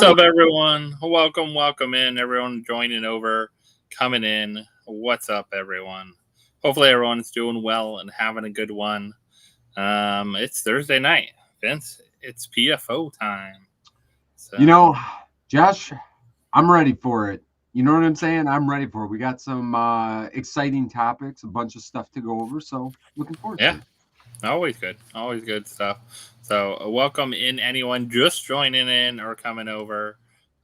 What's up, everyone? Welcome in, everyone joining over, coming in. What's up, everyone? Hopefully, everyone's doing well and having a good one. It's Thursday night, Vince. It's PFO time. So. You know, Josh, I'm ready for it. You know what I'm saying? I'm ready for it. We got some exciting topics, a bunch of stuff to go over, so looking forward to it. Always good stuff. So welcome in anyone just joining in or coming over.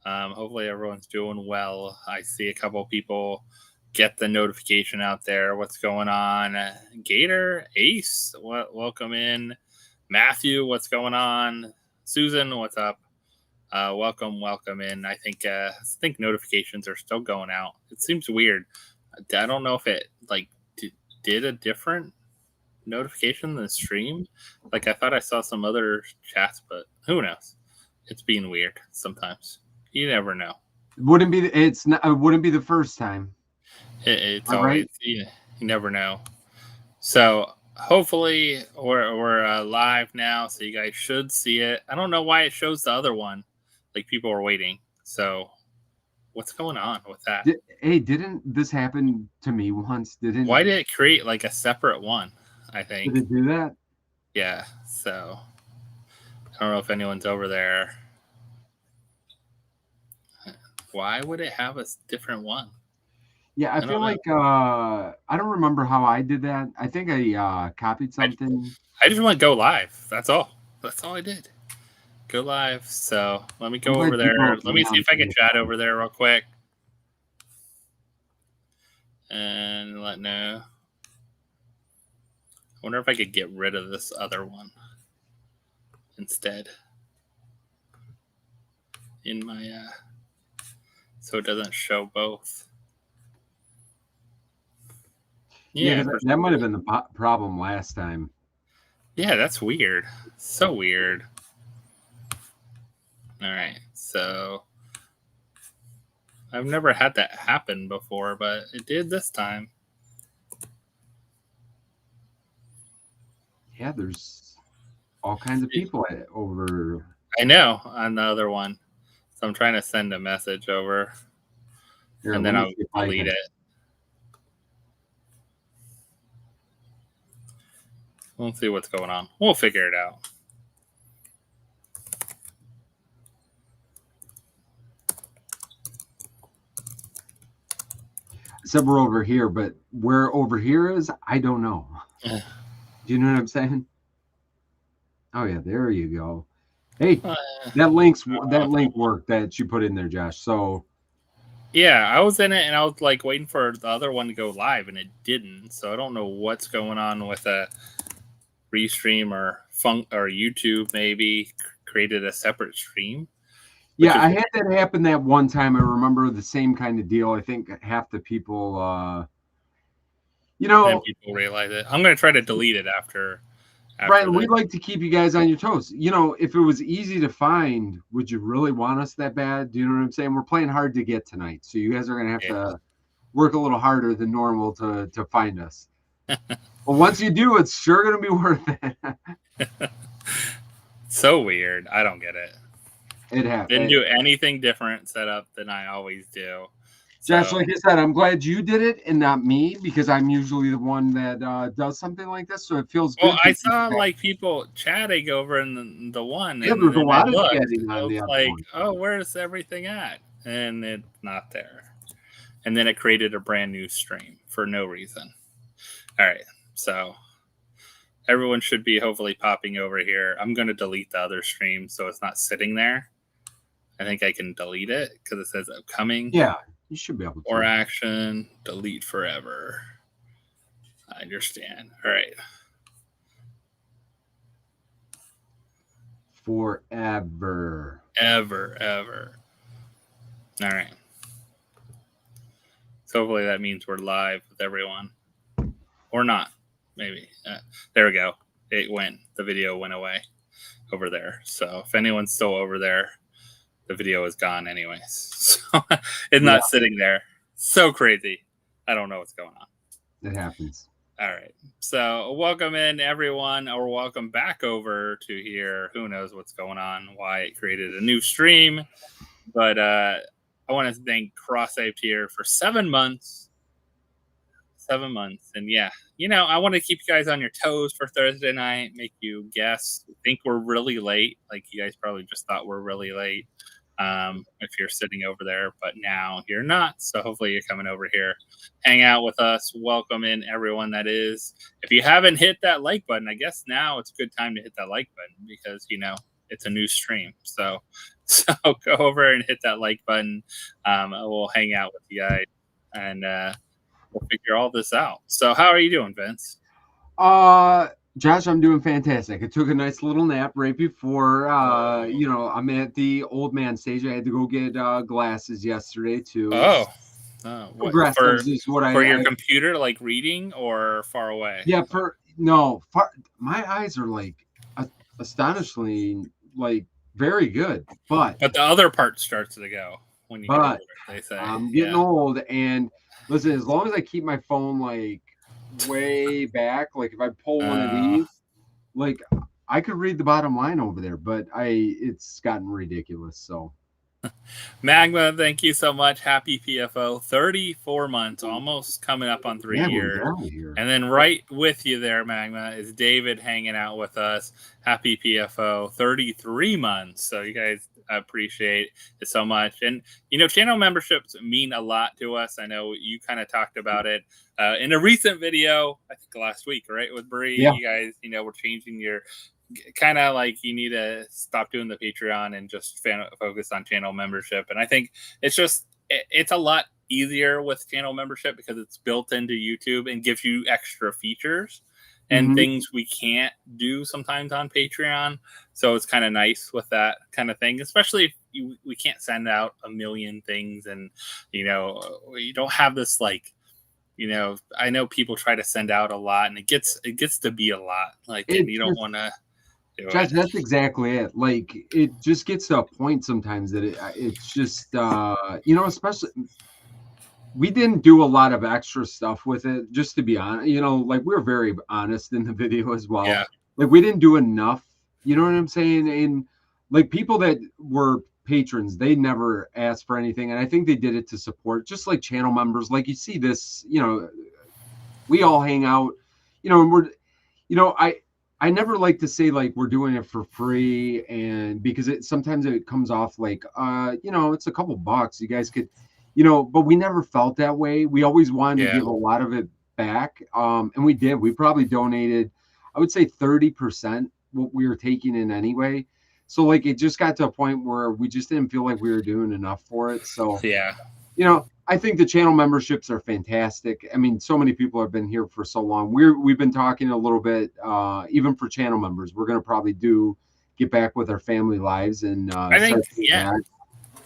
Hopefully everyone's doing well. I see a couple people get the notification out there. What's going on? Gator, Ace, welcome in. Matthew, what's going on? Susan, what's up? Welcome in. I think notifications are still going out. It seems weird. I don't know if it did a different notification than the stream. I thought I saw some other chats, but who knows? It's being weird sometimes. You never know. It wouldn't be the first time. It's always right? You never know. So hopefully we're live now, so you guys should see it. I don't know why it shows the other one. People are waiting. So what's going on with that? Didn't this happen to me once? Why did it create a separate one? I think. Did it do that? Yeah. So I don't know if anyone's over there. Why would it have a different one? Yeah, I feel like I don't remember how I did that. I think I copied something. I just want to go live. That's all. That's all I did. Go live. So let me go over there. Let me see if I can chat over there real quick. And let know. I wonder if I could get rid of this other one instead. In my so it doesn't show both. Yeah, that might have been the problem last time. Yeah, that's weird. So weird. All right, so I've never had that happen before, but it did this time. Yeah, there's all kinds of people over. I know, on the other one. So I'm trying to send a message over. Here, and then I'll delete it. We'll see what's going on. We'll figure it out. Said we're over here, but where over here is, I don't know. Do you know what I'm saying? Oh yeah, there you go. Hey, that link worked that you put in there, Josh. So yeah, I was in it and I was waiting for the other one to go live and it didn't. So I don't know what's going on with a Restream or YouTube maybe created a separate stream. Yeah, I had that happen that one time. I remember the same kind of deal. I think half the people, then people realize it. I'm going to try to delete it after Brian, we'd like to keep you guys on your toes. If it was easy to find, would you really want us that bad? Do you know what I'm saying? We're playing hard to get tonight, so you guys are going to have to work a little harder than normal to find us. Well, once you do, it's sure going to be worth it. So weird. I don't get it. It happened. Didn't do anything different setup than I always do. Josh, like I said, I'm glad you did it and not me, because I'm usually the one that does something like this, so it feels good. Well, I saw people chatting over in the one. Yeah, there's a lot of chatting on the other one. Oh, where's everything at? And it's not there. And then it created a brand new stream for no reason. All right, so everyone should be hopefully popping over here. I'm going to delete the other stream so it's not sitting there. I think I can delete it because it says upcoming. Yeah. You should be able to. Or action, delete forever. I understand. All right. Forever. Ever. All right. So hopefully that means we're live with everyone. Or not, maybe. There we go. It went. The video went away over there. So if anyone's still over there, the video is gone anyways. So it's not sitting there. So crazy. I don't know what's going on. It happens. All right. So welcome in everyone, or welcome back over to here. Who knows what's going on? Why it created a new stream, but I want to thank CrossApe here for 7 months. 7 months, and yeah, I want to keep you guys on your toes for Thursday night. Make you guess. Think we're really late. Like you guys probably just thought we're really late. If you're sitting over there, but now you're not. So hopefully you're coming over here, hang out with us. Welcome in everyone that is. If you haven't hit that like button, I guess now it's a good time to hit that like button because it's a new stream. So go over and hit that like button. We'll hang out with you guys and we'll figure all this out. So how are you doing, Vince? Josh, I'm doing fantastic. I took a nice little nap right before, I'm at the old man stage. I had to go get glasses yesterday too. Progressives is what for your computer, like reading or far away? Yeah, my eyes are like astonishingly like very good, but the other part starts to go when you get older, they say. I'm getting old, and listen, as long as I keep my phone like way back, like if I pull one of these, like I could read the bottom line over there, but it's gotten ridiculous. So Magma, thank you so much. Happy PFO. 34 months, almost coming up on 3 years. And then right with you there, Magma, is David hanging out with us. Happy PFO. 33 months. So you guys appreciate it so much. And channel memberships mean a lot to us. I know you kind of talked about it in a recent video, I think last week, right, with Bree. You guys we're changing your kind of like you need to stop doing the Patreon and just focus on channel membership. And I think it's a lot easier with channel membership because it's built into YouTube and gives you extra features and things we can't do sometimes on Patreon. So it's kind of nice with that kind of thing, especially if we can't send out a million things and, you don't have this like, I know people try to send out a lot and it gets to be a lot. Like, and you don't want to. Josh, that's exactly it. Like, it just gets to a point sometimes that it's just, especially we didn't do a lot of extra stuff with it, just to be honest. Like we're very honest in the video as well. Yeah. Like we didn't do enough. You know what I'm saying? And like people that were patrons, they never asked for anything, and I think they did it to support, just like channel members. Like you see this, we all hang out, and we're, I never like to say like we're doing it for free, and because sometimes it comes off like it's a couple bucks. You guys could, but we never felt that way. We always wanted to give a lot of it back. And we did. We probably donated, I would say 30% what we were taking in anyway. So like it just got to a point where we just didn't feel like we were doing enough for it. So I think the channel memberships are fantastic. I mean, so many people have been here for so long. We've been talking a little bit, even for channel members. We're going to probably get back with our family lives. And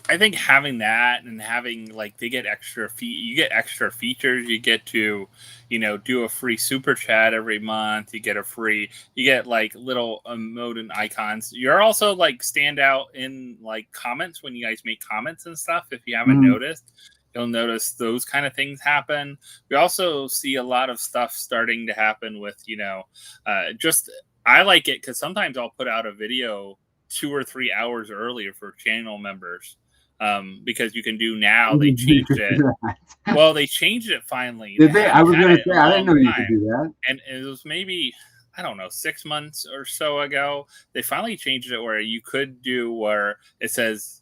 I think having that and having like you get extra features. You get to, do a free super chat every month. You get like little emote and icons. You're also like stand out in like comments when you guys make comments and stuff. If you haven't noticed. You'll notice those kind of things happen. We also see a lot of stuff starting to happen with, I like it because sometimes I'll put out a video 2 or 3 hours earlier for channel members because you can do now. They changed it. Well, they changed it finally. Did they? I was going to say, I didn't know you could do that. And it was maybe, I don't know, 6 months or so ago. They finally changed it where you could do where it says,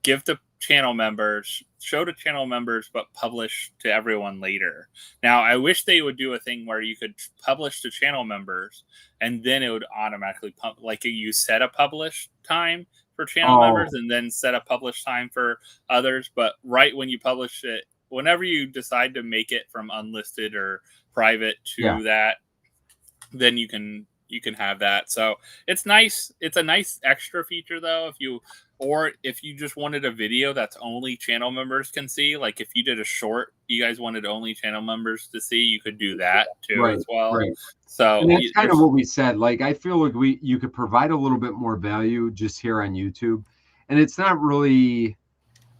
give to channel members, show to channel members, but publish to everyone later. Now, I wish they would do a thing where you could publish to channel members and then it would automatically like you set a publish time for channel members and then set a publish time for others. But right when you publish it, whenever you decide to make it from unlisted or private to that, then you can have that. So it's nice. It's a nice extra feature though. If you just wanted a video that's only channel members can see, like if you did a short, you guys wanted only channel members to see, you could do that too as well. Right. So and that's kind of what we said. Like I feel like you could provide a little bit more value just here on YouTube, and it's not really.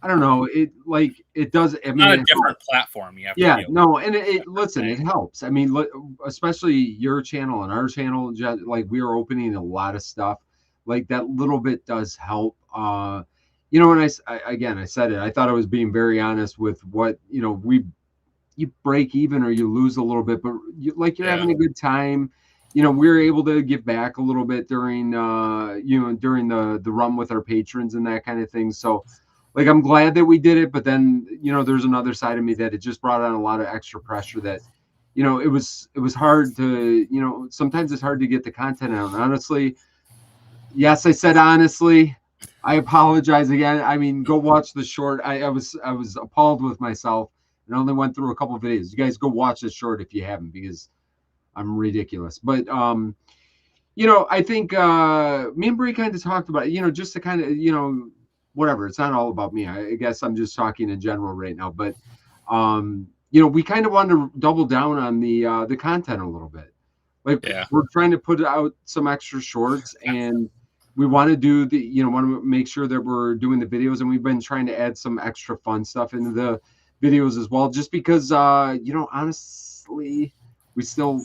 I don't know. It does. I mean, Not a different platform. You have yeah, to deal no, and listen, it helps. I mean, especially your channel and our channel, like we are opening a lot of stuff. Like that little bit does help. You know, when again, I said it. I thought I was being very honest with what you break even or you lose a little bit, but you're having a good time. You know, we were able to give back a little bit during during the run with our patrons and that kind of thing. So like I'm glad that we did it, but then there's another side of me that it just brought on a lot of extra pressure that it was hard to sometimes it's hard to get the content out. And honestly, yes, I said honestly. I apologize again. I mean, go watch the short. I was appalled with myself and only went through a couple of videos. You guys go watch the short if you haven't, because I'm ridiculous. But I think me and Bree kind of talked about just to kind of whatever. It's not all about me. I guess I'm just talking in general right now. But we kind of wanted to double down on the content a little bit. Like we're trying to put out some extra shorts, and we want to do want to make sure that we're doing the videos, and we've been trying to add some extra fun stuff into the videos as well, just because honestly, we still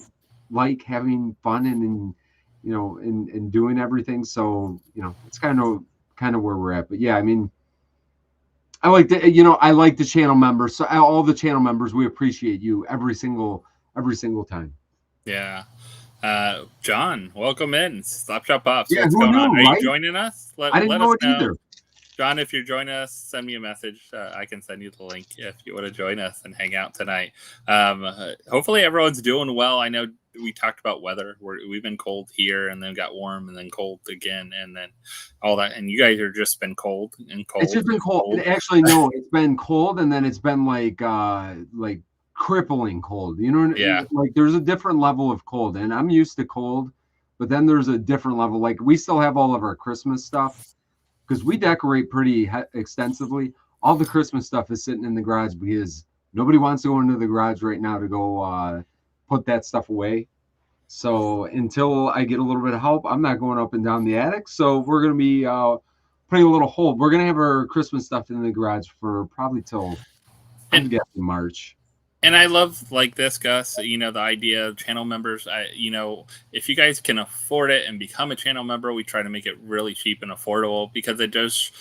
like having fun and and doing everything. So it's kind of where we're at. But yeah, I mean, I like the channel members. So all the channel members, we appreciate you every single time. Yeah. John, welcome in. Slapshotpops. Yeah, What's going on? Are you joining us? I didn't know it either. John, if you're joining us, send me a message. I can send you the link if you want to join us and hang out tonight. Hopefully everyone's doing well. I know we talked about weather. We've been cold here, and then got warm, and then cold again, and then all that. And you guys are just been cold and cold. It's just been cold. Actually, no, it's been cold, and then it's been like crippling cold. Like there's a different level of cold, and I'm used to cold, but then there's a different level. Like we still have all of our Christmas stuff, because we decorate pretty extensively. All the Christmas stuff is sitting in the garage because nobody wants to go into the garage right now to go put that stuff away. So until I get a little bit of help, I'm not going up and down the attic. So we're going to be putting a little hold. We're going to have our Christmas stuff in the garage for probably till I'm guessing March. And I love like this, Gus, the idea of channel members. If you guys can afford it and become a channel member, we try to make it really cheap and affordable, because it does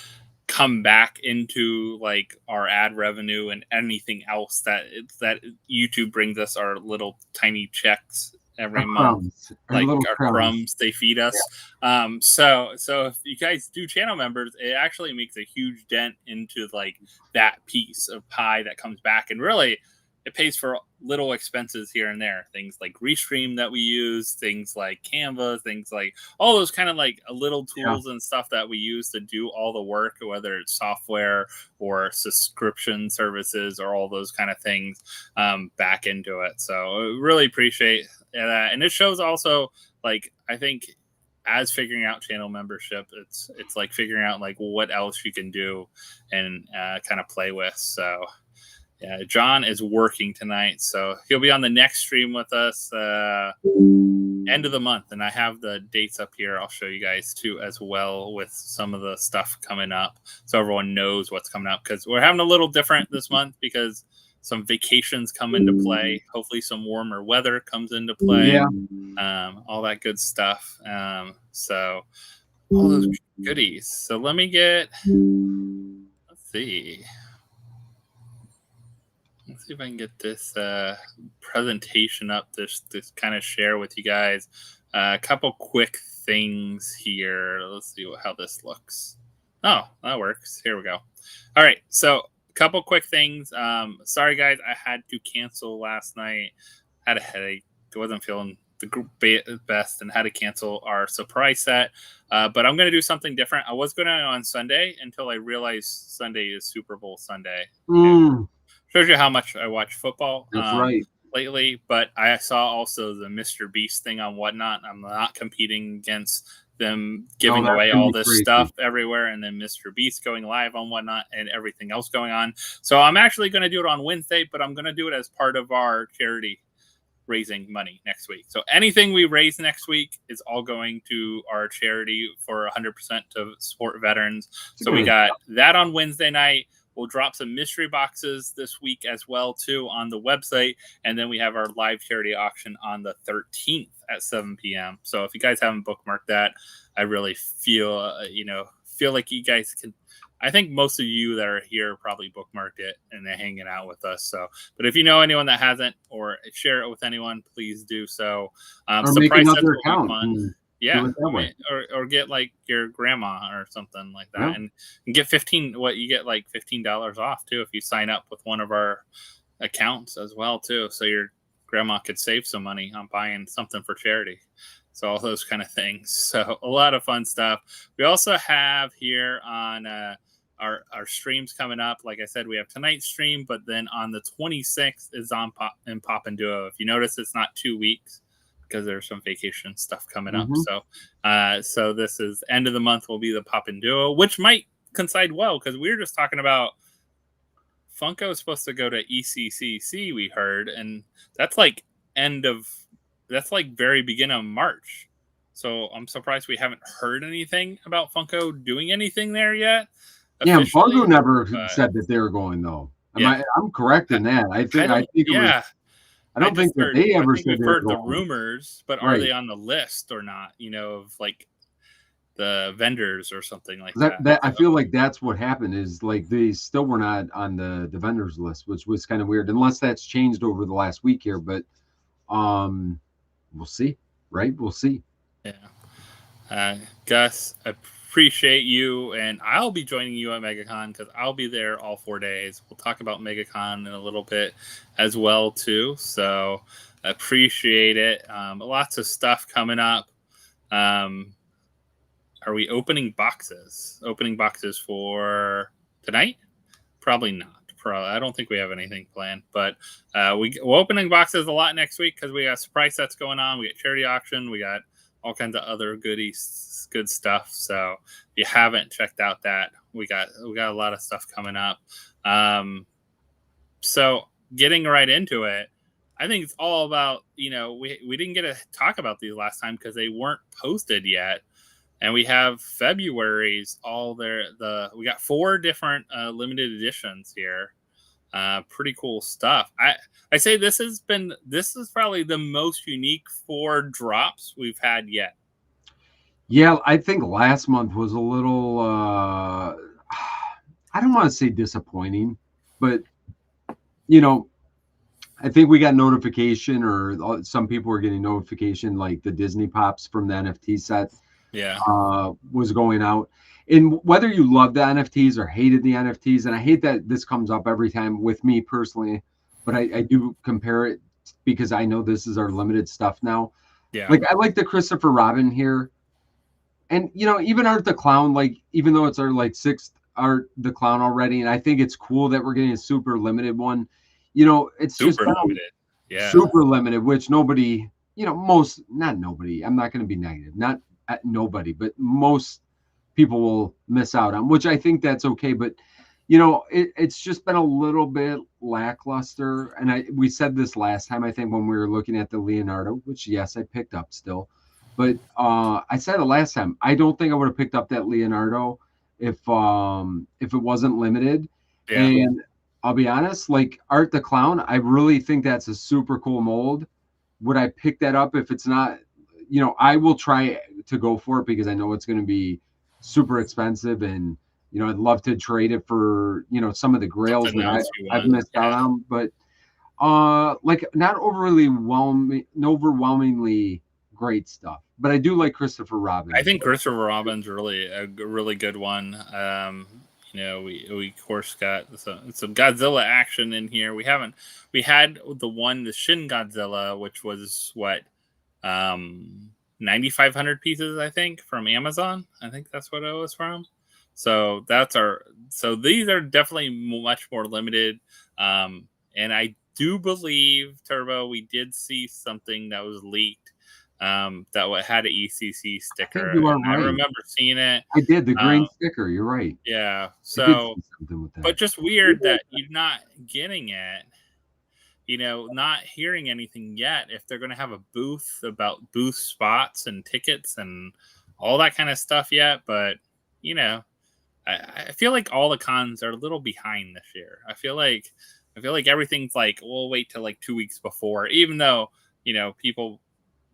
come back into like our ad revenue and anything else that YouTube brings us, our little tiny checks every month, like our crumbs they feed us. Yeah. So if you guys do channel members, it actually makes a huge dent into like that piece of pie that comes back, and really it pays for little expenses here and there. Things like Restream that we use, things like Canva, things like all those kind of like little tools and stuff that we use to do all the work, whether it's software or subscription services or all those kind of things back into it. So really appreciate that. And it shows also, like, I think as figuring out channel membership, it's like figuring out like what else you can do and kind of play with. So yeah, John is working tonight, so he'll be on the next stream with us end of the month. And I have the dates up here. I'll show you guys too as well, with some of the stuff coming up, so everyone knows what's coming up, because we're having a little different this month because some vacations come into play. Hopefully some warmer weather comes into play. All that good stuff. So all those goodies. So let me let's see. Let's see if I can get this presentation up, this kind of share with you guys. A couple quick things here. Let's see how this looks. Oh, that works. Here we go. All right. So a couple quick things. Sorry, guys. I had to cancel last night. Had a headache. I wasn't feeling the group best and had to cancel our surprise set. But I'm going to do something different. I was going to on Sunday until I realized Sunday is Super Bowl Sunday. Shows you how much I watch football lately. But I saw also the Mr. Beast thing on Whatnot. I'm not competing against them giving away all this stuff everywhere, and then Mr. Beast going live on Whatnot and everything else going on. So I'm actually going to do it on Wednesday, but I'm going to do it as part of our charity raising money next week. So anything we raise next week is all going to our charity for 100% to support veterans. So we got that on Wednesday night. We'll drop some mystery boxes this week as well, too, on the website. And then we have our live charity auction on the 13th at 7 p.m. So if you guys haven't bookmarked that, I really feel like you guys can. I think most of you that are here probably bookmarked it and they're hanging out with us. So, but if you know anyone that hasn't, or share it with anyone, please do so. Or make another account. Yeah, or get like your grandma or something like that, and get you get like $15 off too if you sign up with one of our accounts as well too. So your grandma could save some money on buying something for charity. So all those kind of things. So a lot of fun stuff. We also have here on our streams coming up. Like I said, we have tonight's stream, but then on the 26th is on Poppin Duo. If you notice, it's not 2 weeks, because there's some vacation stuff coming up. So this is end of the month will be the Poppin Duo, which might coincide well, because we were just talking about Funko is supposed to go to ECCC, we heard, and that's like very beginning of March. So I'm surprised we haven't heard anything about Funko doing anything there yet. Yeah, Funko never said that they were going, though. I'm correct in that. I think it was. I don't think that they ever said. We've heard the rumors, but are they on the list or not? Of like the vendors or something like that. I feel like that's what happened. Is like they still were not on the vendors list, which was kind of weird. Unless that's changed over the last week here, but we'll see. Right? We'll see. Yeah. Gus, I appreciate you, and I'll be joining you at MegaCon because I'll be there all 4 days. We'll talk about MegaCon in a little bit as well too. So appreciate it. Lots of stuff coming up. Are we opening boxes? Opening boxes for tonight? Probably not. I don't think we have anything planned, but we're opening boxes a lot next week because we got surprise sets going on. We got charity auction. We got all kinds of other good stuff. So if you haven't checked out that, we got a lot of stuff coming up. So getting right into it, I think it's all about, we didn't get to talk about these last time because they weren't posted yet. And we have February's all there. We got 4 different limited editions here. Pretty cool stuff. I say this is probably the most unique 4 drops we've had yet. Yeah, I think last month was a little I don't want to say disappointing, but I think we got notification, or some people were getting notification, like the Disney Pops from the NFT set was going out. And whether you love the NFTs or hated the NFTs, and I hate that this comes up every time with me personally, but I do compare it because I know this is our limited stuff now. Yeah. Like I like the Christopher Robin here. And, even Art the Clown, like, even though it's our 6th Art the Clown already, and I think it's cool that we're getting a super limited one, it's super just limited. Yeah. Super limited, which nobody, not nobody, I'm not going to be negative, not at nobody, but most people will miss out on, which I think that's okay. But, it's just been a little bit lackluster. And we said this last time, I think, when we were looking at the Leonardo, which, yes, I picked up still. But I said it last time, I don't think I would have picked up that Leonardo if it wasn't limited. Yeah. And I'll be honest, like Art the Clown, I really think that's a super cool mold. Would I pick that up if it's not? I will try to go for it because I know it's going to be super expensive, and I'd love to trade it for some of the grails that I've missed out on, but like not overwhelmingly great stuff. But I do like Christopher Robin. I think Christopher Robin's really a really good one. We of course got some Godzilla action in here. We had the Shin Godzilla, which was what 9,500 pieces, I think, from Amazon. I think that's what it was from. So these are definitely much more limited. And I do believe, Turbo, we did see something that was leaked that had an ECC sticker. I remember seeing it. I did, the green sticker. You're right. Yeah. So, but just weird that you're not getting it. Not hearing anything yet. If they're going to have a booth about booth spots and tickets and all that kind of stuff yet, but I feel like all the cons are a little behind this year. I feel like everything's like, we'll wait till like 2 weeks before, even though,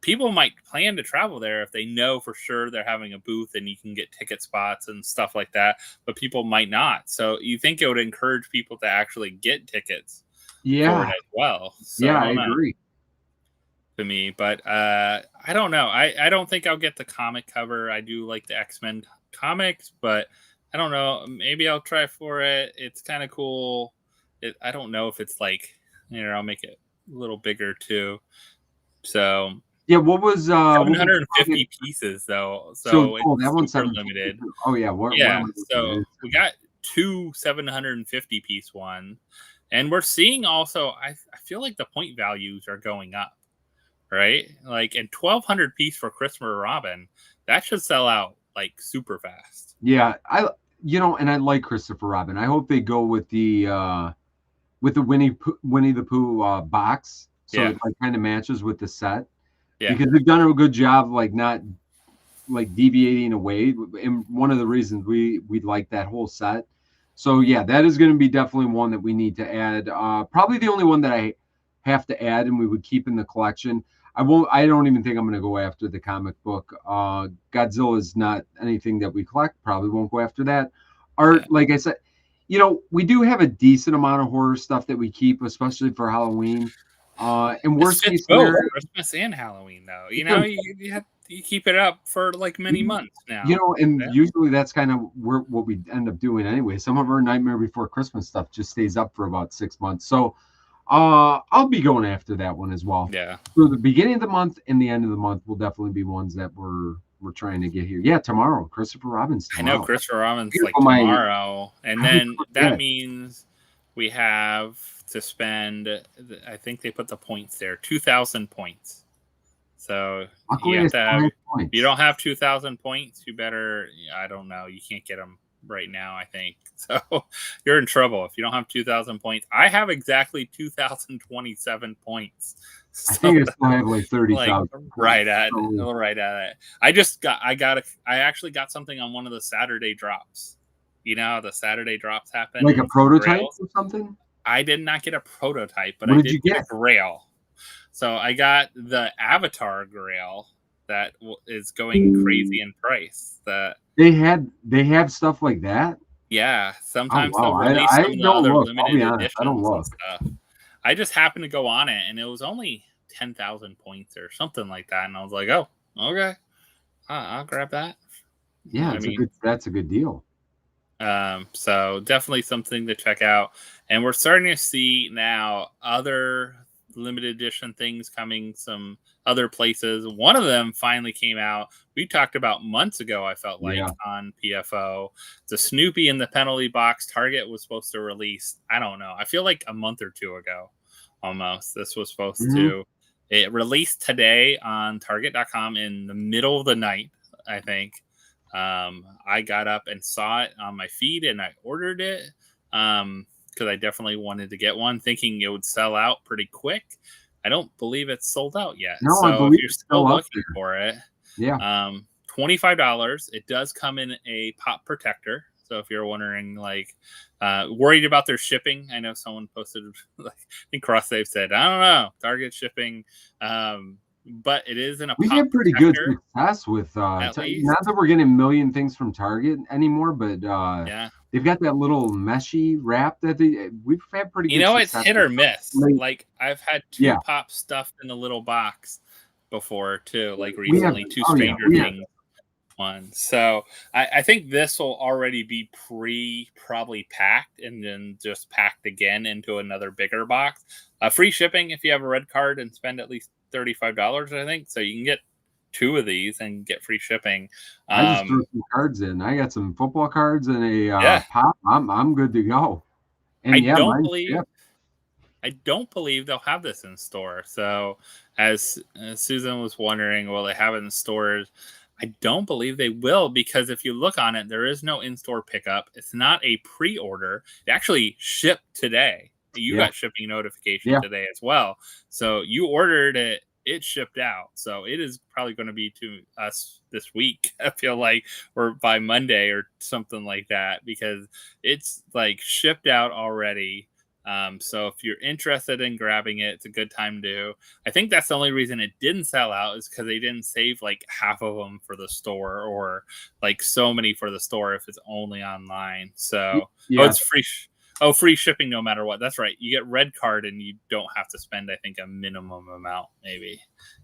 people might plan to travel there if they know for sure they're having a booth and you can get ticket spots and stuff like that, but people might not. So you think it would encourage people to actually get tickets for it as well. So I agree. To me, but I don't know. I don't think I'll get the comic cover. I do like the X-Men comics, but I don't know. Maybe I'll try for it. It's kind of cool. I don't know if it's like, I'll make it a little bigger too. So yeah, what was 750 pieces though? So that one's super limited. Oh yeah, so we got 2 750 piece one, and we're seeing also. I feel like the point values are going up, right? Like, and 1,200 piece for Christopher Robin, that should sell out like super fast. Yeah, and I like Christopher Robin. I hope they go with the Winnie the Pooh box, so it like kind of matches with the set. Yeah, because they've done a good job, like not like deviating away. And one of the reasons we like that whole set. So yeah, that is going to be definitely one that we need to add. Probably the only one that I have to add, and we would keep in the collection. I don't even think I'm going to go after the comic book. Godzilla is not anything that we collect. Probably won't go after that. Art, like I said, we do have a decent amount of horror stuff that we keep, especially for Halloween. And worst case scenario, Christmas and Halloween, though. You keep it up for like many months now. And usually that's kind of what we end up doing anyway. Some of our Nightmare Before Christmas stuff just stays up for about 6 months. So I'll be going after that one as well. Yeah. So the beginning of the month and the end of the month will definitely be ones that we're trying to get here. Yeah, tomorrow, Christopher Robin's tomorrow. I know Christopher Robin's like tomorrow. And then that means we have to spend, I think they put the points there, 2,000 points. So if you don't have 2,000 points, you better, I don't know, you can't get them right now, I think. So you're in trouble if you don't have 2,000 points. I have exactly 2,027 points. So I think I still have like 30,000. Right at it. I actually got something on one of the Saturday drops. The Saturday drops happen. Like a prototype or something? I did not get a prototype, but I did get a grail. So I got the Avatar grail that is going crazy in price. They have stuff like that. Yeah, sometimes they'll release some of the other limited editions and stuff. I just happened to go on it, and it was only 10,000 points or something like that, and I was like, "Oh, okay, I'll grab that." Yeah, that's a good deal. So definitely something to check out, and we're starting to see now other limited edition things coming some other places. One of them finally came out. We talked about months ago, I felt like, on PFO. The Snoopy in the penalty box. Target was supposed to release, I don't know, I feel like a month or two ago almost. This was supposed to. It released today on Target.com in the middle of the night, I think. I got up and saw it on my feed and I ordered it. Because I definitely wanted to get one, thinking it would sell out pretty quick. I don't believe it's sold out yet. No, so I believe if you're still looking for it, $25. It does come in a pop protector. So if you're wondering, like, worried about their shipping, I know someone posted, like, I think CrossSave said, I don't know, Target shipping. But it is in a. We had pretty good success with. Not that we're getting a million things from Target anymore, but they've got that little meshy wrap that we've had pretty good. It's hit or miss. Like I've had 2 pop stuffed in a little box before too. Like recently, 2 Stranger Things ones. So I think this will already be probably packed and then just packed again into another bigger box. Free shipping if you have a red card and spend at least $35, I think. So you can get 2 of these and get free shipping. I just threw some cards in. I got some football cards and a pop. I'm good to go. And I don't believe they'll have this in store. So as Susan was wondering, will they have it in stores? I don't believe they will, because if you look on it, there is no in-store pickup. It's not a pre-order. It actually shipped today. You got shipping notification today as well. So you ordered it it shipped out. So it is probably going to be to us this week. I feel like, or by Monday or something like that, because it's like shipped out already. So if you're interested in grabbing it, it's a good time to. I think that's the only reason it didn't sell out is because they didn't save like half of them for the store, or like so many for the store if it's only online. So Yeah. it's free. Free shipping no matter what. That's right. You get red card and you don't have to spend, I think, a minimum amount maybe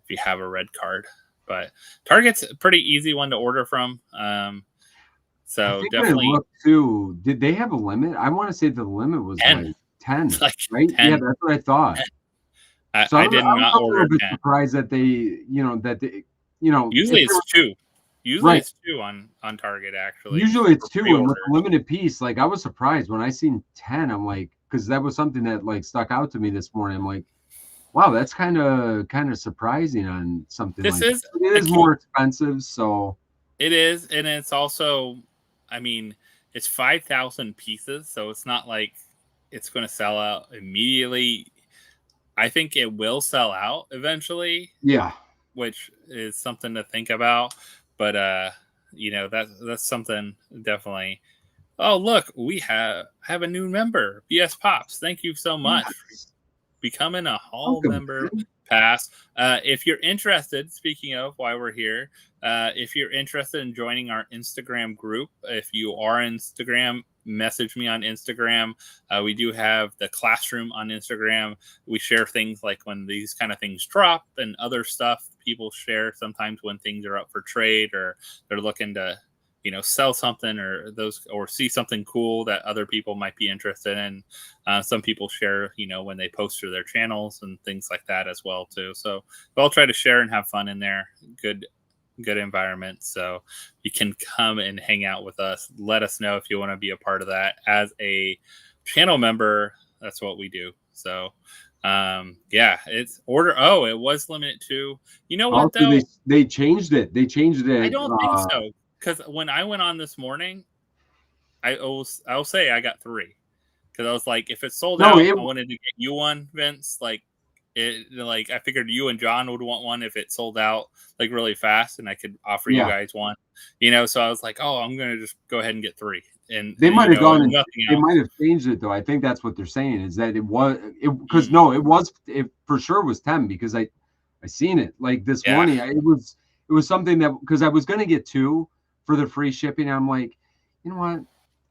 if you have a red card. But Target's a pretty easy one to order from. So I think definitely. when I looked too, did they have a limit? I want to say the limit was 10. like 10, Like right? 10. Yeah, that's what I thought. So I did not I'm a order little bit 10. surprised that they, Usually it's 2. Usually it's 2 on Target, actually. Usually it's 2, and with pre-orders. a limited piece, like I was surprised when I seen 10. I'm like, because that was something that like stuck out to me this morning. I'm like, wow, that's kind of surprising on something This like is that. It is more expensive, so it is, and it's also, I mean, it's 5,000 pieces, so it's not like it's going to sell out immediately. I think it will sell out eventually. Yeah, which is something to think about. But that's something definitely. Oh, look, we have a new member, BS Pops. Thank you so much for becoming a hall member. Pass. If you're interested, speaking of why we're here, if you're interested in joining our Instagram group, if you are on Instagram, message me on Instagram. We do have the classroom on Instagram. We share things like when these kind of things drop and other stuff people share sometimes when things are up for trade or they're looking to sell something or see something cool that other people might be interested in. Some people share when they post to their channels and things like that as well too. So we'll try to share and have fun in there. Good environment, so you can come and hang out with us. Let us know if you want to be a part of that as a channel member. That's what we do. So it's order. It was limited to, what though, they changed it. I don't think so, because when I went on this morning, I'll say I got 3, because I was like, if it's sold out, I wanted to get you one, Vince. Like I figured you and John would want one if it sold out like really fast, and I could offer you guys one. So I was like, oh, I'm gonna just go ahead and get 3. And they might have gone. They might have changed it though. I think that's what they're saying is that it for sure was 10 because I seen it like this morning. It was something that because I was gonna get 2 for the free shipping. I'm like, you know what?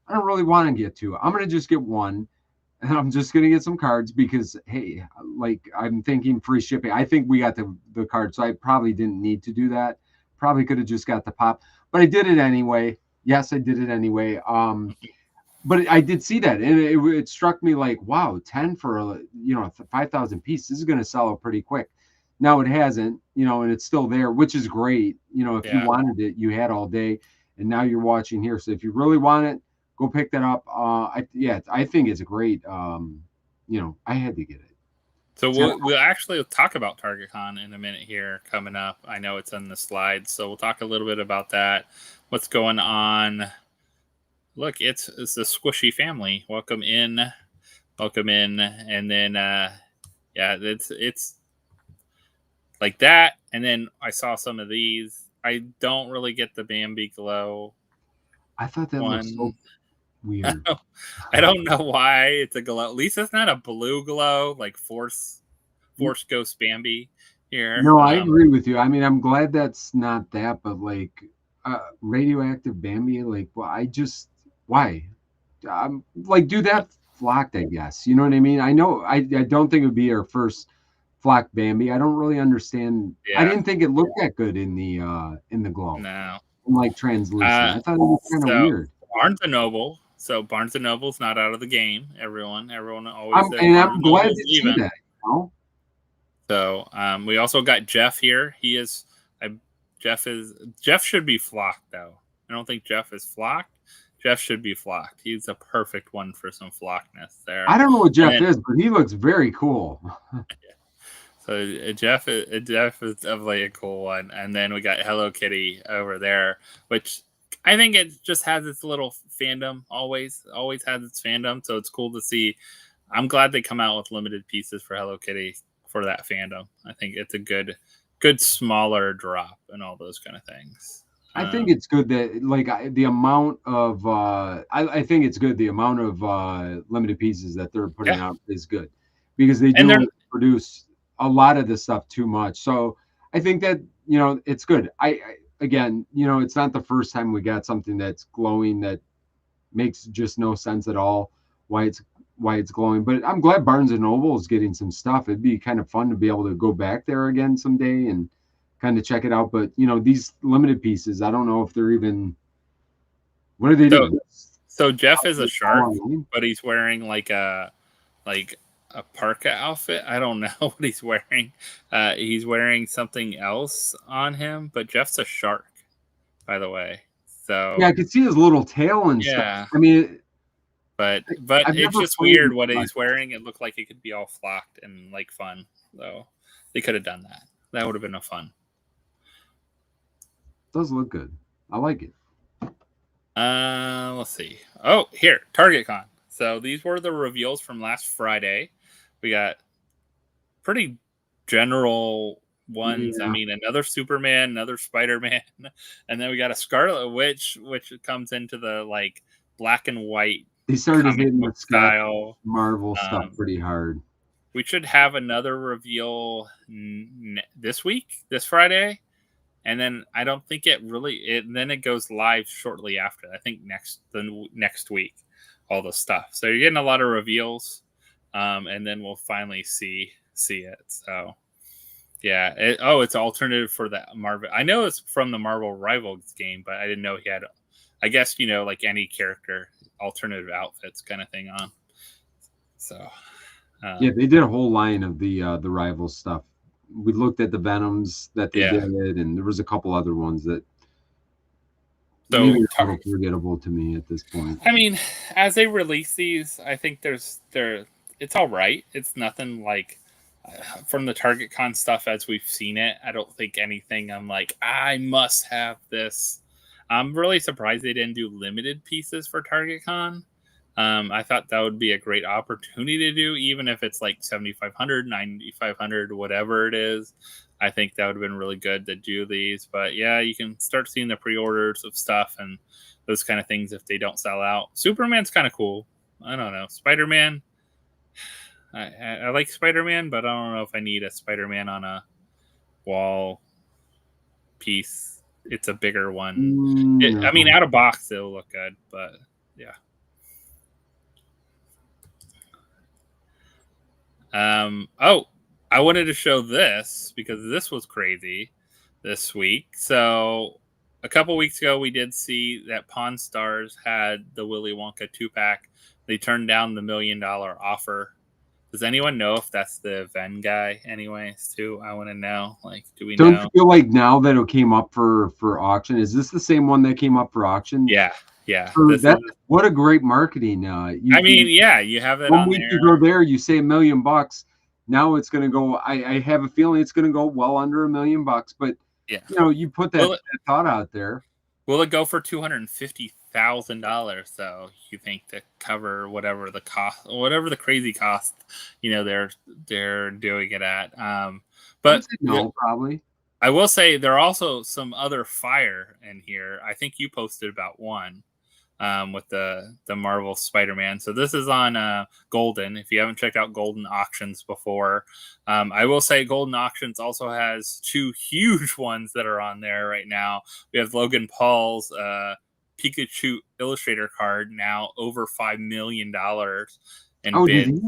I don't really want to get 2. I'm gonna just get 1, and I'm just gonna get some cards because hey, like I'm thinking free shipping. I think we got the card, so I probably didn't need to do that. Probably could have just got the pop, but I did it anyway. Yes, I did it anyway. But I did see that, and it struck me like, wow, 10 for 5,000 pieces. This is gonna sell out pretty quick. Now it hasn't, and it's still there, which is great. If you wanted it, you had all day, and now you're watching here. So if you really want it, go pick that up. I think it's a great. I had to get it. So we'll actually talk about TargetCon in a minute here coming up. I know it's on the slides, so we'll talk a little bit about that. What's going on? Look, it's the Squishy family. Welcome in, and then it's like that. And then I saw some of these. I don't really get the Bambi glow. I thought that was so weird. I don't know why it's a glow. At least it's not a blue glow like Fource Ghost Bambi here. No, I agree with you. I mean, I'm glad that's not that, but like radioactive Bambi, like, well, why? Like, do that flocked, I guess. You know what I mean? I know. I don't think it would be our first flock Bambi. I don't really understand. I didn't think it looked that good in the glow. No. Like translucent. I thought it was kind of weird. Barnes and Noble. So Barnes and Noble's not out of the game. Everyone always says. I'm glad to see that. So we also got Jeff here. He is. Jeff should be flocked though. I don't think Jeff is flocked. Jeff should be flocked. He's a perfect one for some flockness there. I don't know what Jeff is, but he looks very cool. So Jeff is definitely a cool one. And then we got Hello Kitty over there, which I think it just has its little fandom. Always has its fandom. So it's cool to see. I'm glad they come out with limited pieces for Hello Kitty. for that fandom. I think it's a good smaller drop and all those kind of things. I think it's good that the amount of I think it's good the amount of limited pieces that they're putting out is good because they do produce a lot of this stuff too much. So I think that it's good. I again, it's not the first time we got something that's glowing that makes just no sense at all why it's glowing. But I'm glad Barnes and Noble is getting some stuff. It'd be kind of fun to be able to go back there again someday and kind of check it out. But these limited pieces, I don't know if they're even what are they doing? So Jeff is a shark, but he's wearing like a parka outfit. I don't know what he's wearing. He's wearing something else on him, but Jeff's a shark, by the way. So yeah, I could see his little tail and stuff. I mean, but it's just weird what he's wearing. It looked like it could be all flocked and like fun, though. They could have done that. That would have been a fun. Does look good. I like it. Let's see. Oh, here, TargetCon. So these were the reveals from last Friday. We got pretty general ones. Yeah. I mean, another Superman, another Spider-Man, and then we got a Scarlet Witch, which comes into the like black and white. They started hitting the style Marvel stuff pretty hard. We should have another reveal this Friday. And then I don't think then it goes live shortly after. I think next week, all the stuff. So you're getting a lot of reveals, and then we'll finally see it. So yeah, it's alternative for the Marvel. I know it's from the Marvel Rivals game, but I didn't know he had. I guess like any character, alternative outfits kind of thing on. So yeah, they did a whole line of the Rivals stuff. We looked at the Venoms that they did, and there was a couple other ones that maybe are forgettable to me at this point. I mean, as they release these, I think it's all right. It's nothing like from the TargetCon stuff as we've seen it. I don't think anything I'm like, I must have this. I'm really surprised they didn't do limited pieces for TargetCon. I thought that would be a great opportunity to do, even if it's like 7,500, 9,500, whatever it is. I think that would have been really good to do these. But yeah, you can start seeing the pre-orders of stuff and those kind of things if they don't sell out. Superman's kind of cool. I don't know. Spider-Man. I like Spider-Man, but I don't know if I need a Spider-Man on a wall piece. It's a bigger one. I mean, out of box, it'll look good, but yeah. I wanted to show this because this was crazy this week. So a couple weeks ago, we did see that Pawn Stars had the Willy Wonka 2-pack. They turned down the $1 million offer. Does anyone know if that's the Venn guy anyways, too? I want to know. Like, do we know? Don't you feel like now that it came up for auction, is this the same one that came up for auction? Yeah. What a great marketing. You have it on there. 1 week you go there, you say $1 million. Now it's going to go. I have a feeling it's going to go well under $1 million. But you put that thought out there. Will it go for $250,000 though? You think to cover whatever the cost, whatever the crazy cost, they're doing it at. But no, probably. I will say there are also some other fire in here. I think you posted about one. With the Marvel Spider-Man. So this is on Golden. If you haven't checked out Golden Auctions before, I will say Golden Auctions also has 2 huge ones that are on there right now. We have Logan Paul's Pikachu Illustrator card now over $5 million in bid.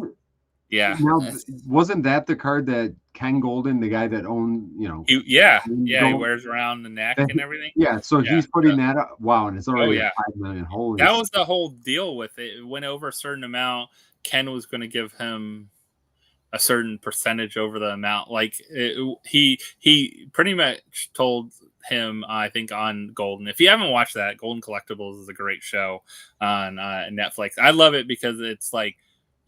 Yeah. Now, wasn't that the card that Ken Golden, the guy that owned, he wears around the neck and everything. Yeah, so he's putting that up. Wow, and it's already $5 million. Holy! That was the whole deal with it. It went over a certain amount. Ken was going to give him a certain percentage over the amount. Like he pretty much told him, I think, on Golden. If you haven't watched that, Golden Collectibles is a great show on Netflix. I love it because it's like,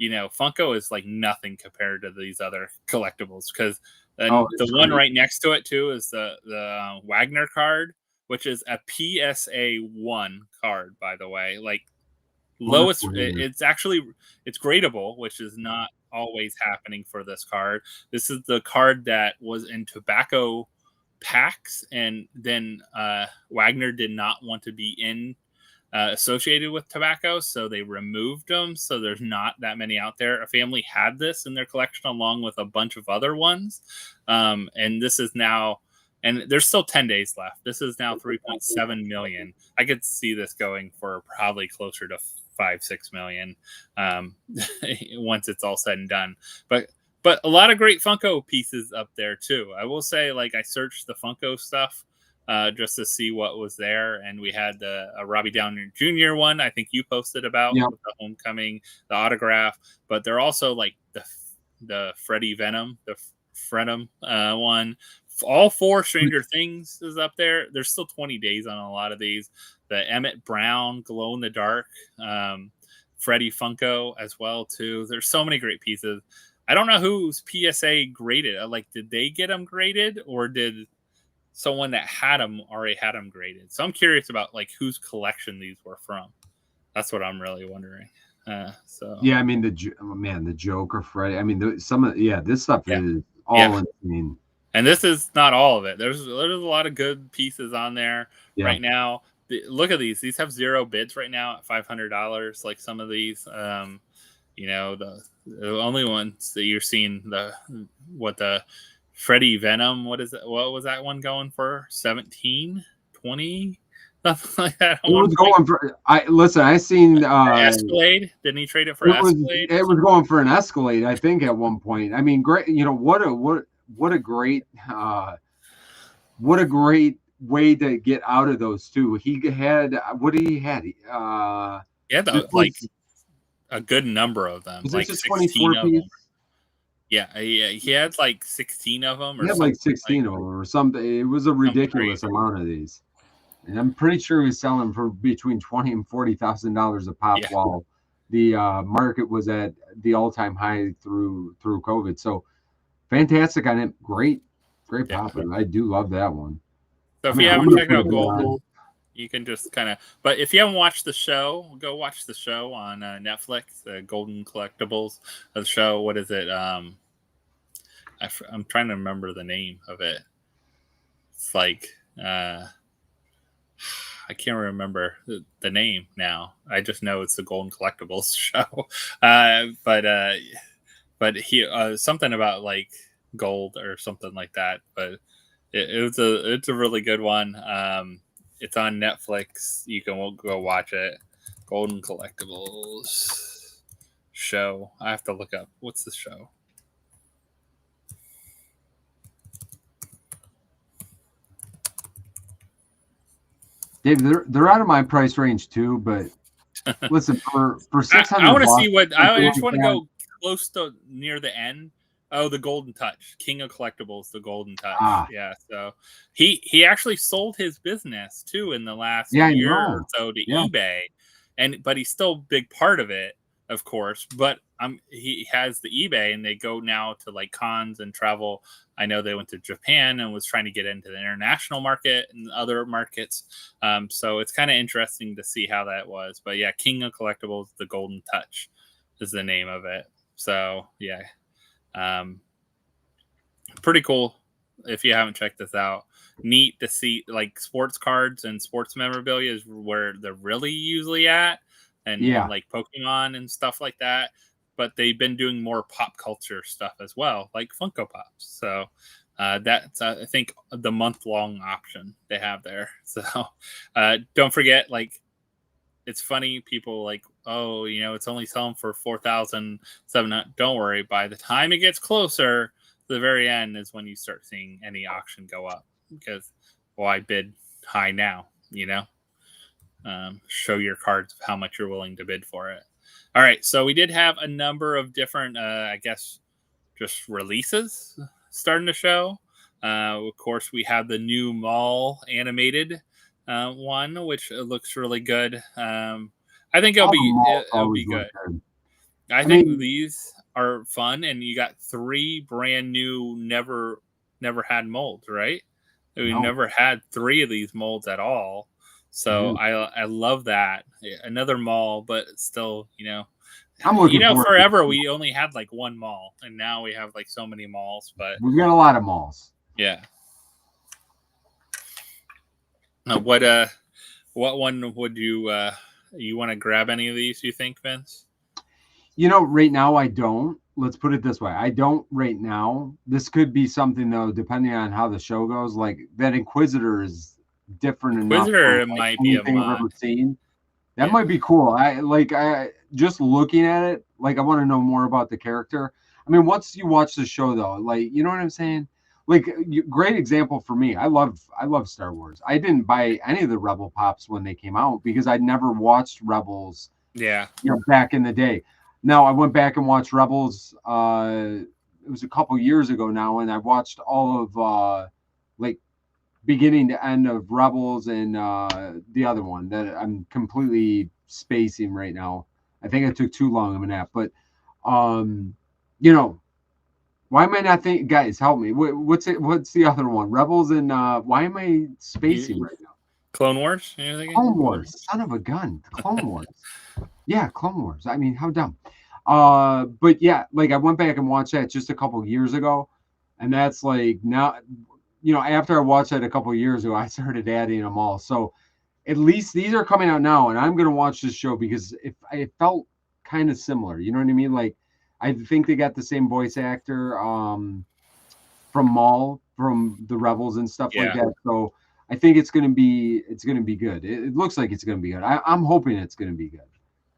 Funko is like nothing compared to these other collectibles because the one right next to it too is the Wagner card, which is a PSA 1 card, by the way. Like lowest, it's gradable, which is not always happening for this card. This is the card that was in tobacco packs, and then Wagner did not want to be in associated with tobacco, so they removed them. So there's not that many out there. A family had this in their collection along with a bunch of other ones, and this is now. And there's still 10 days left. This is now 3.7 million. I could see this going for probably closer to 5-6 million once it's all said and done. But a lot of great Funko pieces up there too. I will say, like, I searched the Funko stuff just to see what was there, and we had a Robbie Downey Jr. one. I think you posted about with the homecoming, the autograph. But they're also like the Freddie Venom, the Fredum one. All 4 Stranger Things is up there. There's still 20 days on a lot of these. The Emmett Brown glow in the dark, Freddy Funko as well too. There's so many great pieces. I don't know who's PSA graded. Like, did they get them graded, or did someone that had them already had them graded? So I'm curious about like whose collection these were from. That's what I'm really wondering. So yeah, I mean the Joker, Freddy. I mean this stuff is all insane. And this is not all of it. There's a lot of good pieces on there right now. Look at these. These have 0 bids right now at $500. Like some of these, you know, the only ones that you're seeing the Freddy Venom. What is it? What was that one going for? 17, 20, something like that. It was going for. I seen Escalade. Didn't he trade it for Escalade? It was going for an Escalade, I think, at one point. I mean, great. You know what a great way to get out of those two. He had like a good number of them, like 16 of them. Yeah, he had like 16 of them. He had like 16 of them or something. It was a ridiculous amount of these, and I'm pretty sure he was selling for between $20,000 and $40,000 a pop, while the market was at the all-time high through COVID. So. Fantastic on it. Great Poppin. I do love that one. So if you haven't checked out Golden, you can just kind of. But if you haven't watched the show, go watch the show on Netflix. Golden Collectibles. The show. What is it? I'm trying to remember the name of it. It's like I can't remember the name now. I just know it's the Golden Collectibles show. But he something about like gold or something like that. But it's a really good one. It's on Netflix. You can go watch it. Golden Collectibles show. I have to look up what's the show. Dave, they're out of my price range too. But listen, for $600, I want to see what I just want to go close to near the end. Oh, the Golden Touch, King of Collectibles, the Golden Touch. Yeah, so he actually sold his business too in the last year or so to eBay, but he's still a big part of it, of course. But he has the eBay, and they go now to like cons and travel. I know they went to Japan and was trying to get into the international market and other markets. So it's kind of interesting to see how that was. But yeah, King of Collectibles, the Golden Touch is the name of it. So yeah, pretty cool. If you haven't checked this out, neat to see. Like sports cards and sports memorabilia is where they're really usually at, and like Pokemon and stuff like that. But they've been doing more pop culture stuff as well, like Funko Pops. So that's I think the month-long option they have there. So don't forget, like, it's funny, people like, oh, you know, it's only selling for $4,700. Don't worry. By the time it gets closer to the very end is when you start seeing any auction go up, because why bid high now? You know, show your cards of how much you're willing to bid for it. All right. So we did have a number of different, I guess, just releases starting to show. Of course, we have the new mall animated one, which looks really good. I think it'll be good. I think these are fun, and you got 3 brand new, never had molds, right? We never had 3 of these molds at all. So I love that. Another mall, but still, you know, I'm looking forever we only had like one mall, and now we have like so many malls. But we've got a lot of malls. Yeah. What one would you want to grab any of these? You think, Vince? Right now I don't. Let's put it this way: I don't right now. This could be something though, depending on how the show goes. Like that Inquisitor is different enough. Inquisitor might be a mod. I've ever seen. That might be cool. I just looking at it, like I want to know more about the character. I mean, once you watch the show though, like you know what I'm saying? Like great example for me. I love Star Wars. I didn't buy any of the Rebel Pops when they came out because I'd never watched Rebels. Yeah. Back in the day. Now I went back and watched Rebels. It was a couple years ago now, and I watched all of like beginning to end of Rebels and the other one that I'm completely spacing right now. I think I took too long of a nap, but why am I not thinking? Guys, help me. What's the other one? Rebels and why am I spacing right now? Clone Wars? Clone Wars. Son of a gun. Clone Wars. Yeah, Clone Wars. I mean, how dumb. But yeah, like I went back and watched that just a couple years ago, and that's like now, after I watched that a couple years ago, I started adding them all. So at least these are coming out now, and I'm gonna watch this show because it felt kind of similar. You know what I mean? Like I think they got the same voice actor from Maul from the Rebels and stuff like that. So I think it's gonna be good. It looks like it's gonna be good. I'm hoping it's gonna be good.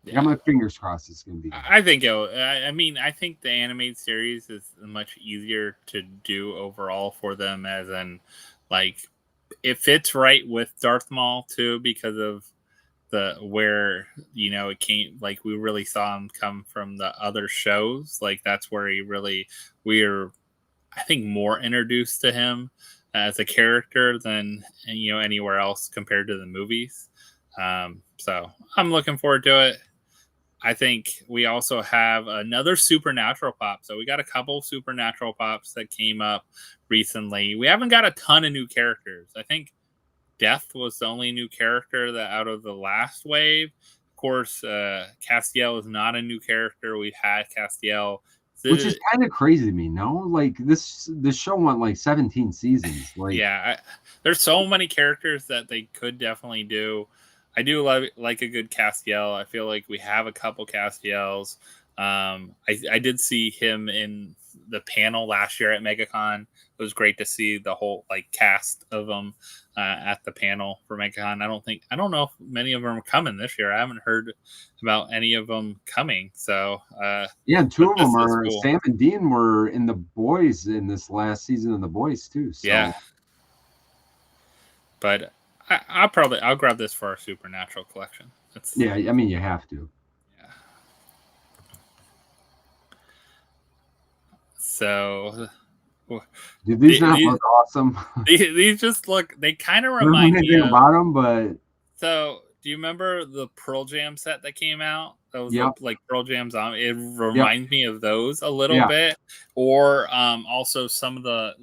I got my fingers crossed it's going to be good. I think I think the animated series is much easier to do overall for them, as in, like, it fits right with Darth Maul too because of where it came. Like we really saw him come from the other shows. Like that's where we're I think more introduced to him as a character than anywhere else compared to the movies. So I'm looking forward to it. I think we also have another Supernatural pop. So we got a couple Supernatural pops that came up recently. We haven't got a ton of new characters. I think Death was the only new character that out of the last wave. Of course, Castiel is not a new character. We've had Castiel. Which is kind of crazy to me, no? Like this show went like 17 seasons. Like there's so many characters that they could definitely do. I do like a good Castiel. I feel like we have a couple Castiels. I did see him in the panel last year at MegaCon. It was great to see the whole cast of them at the panel for MegaCon. I don't know if many of them are coming this year. I haven't heard about any of them coming. So and two of them are cool. Sam and Dean were in The Boys in this last season of The Boys too. So. Yeah, but. I'll grab this for our Supernatural collection. I mean you have to. Yeah. So, do these not look awesome? These just look. They kind of remind me of bottom, but. So, do you remember the Pearl Jam set that came out? Those like Pearl Jam Zombie. It reminds me of those a little bit, or also some of the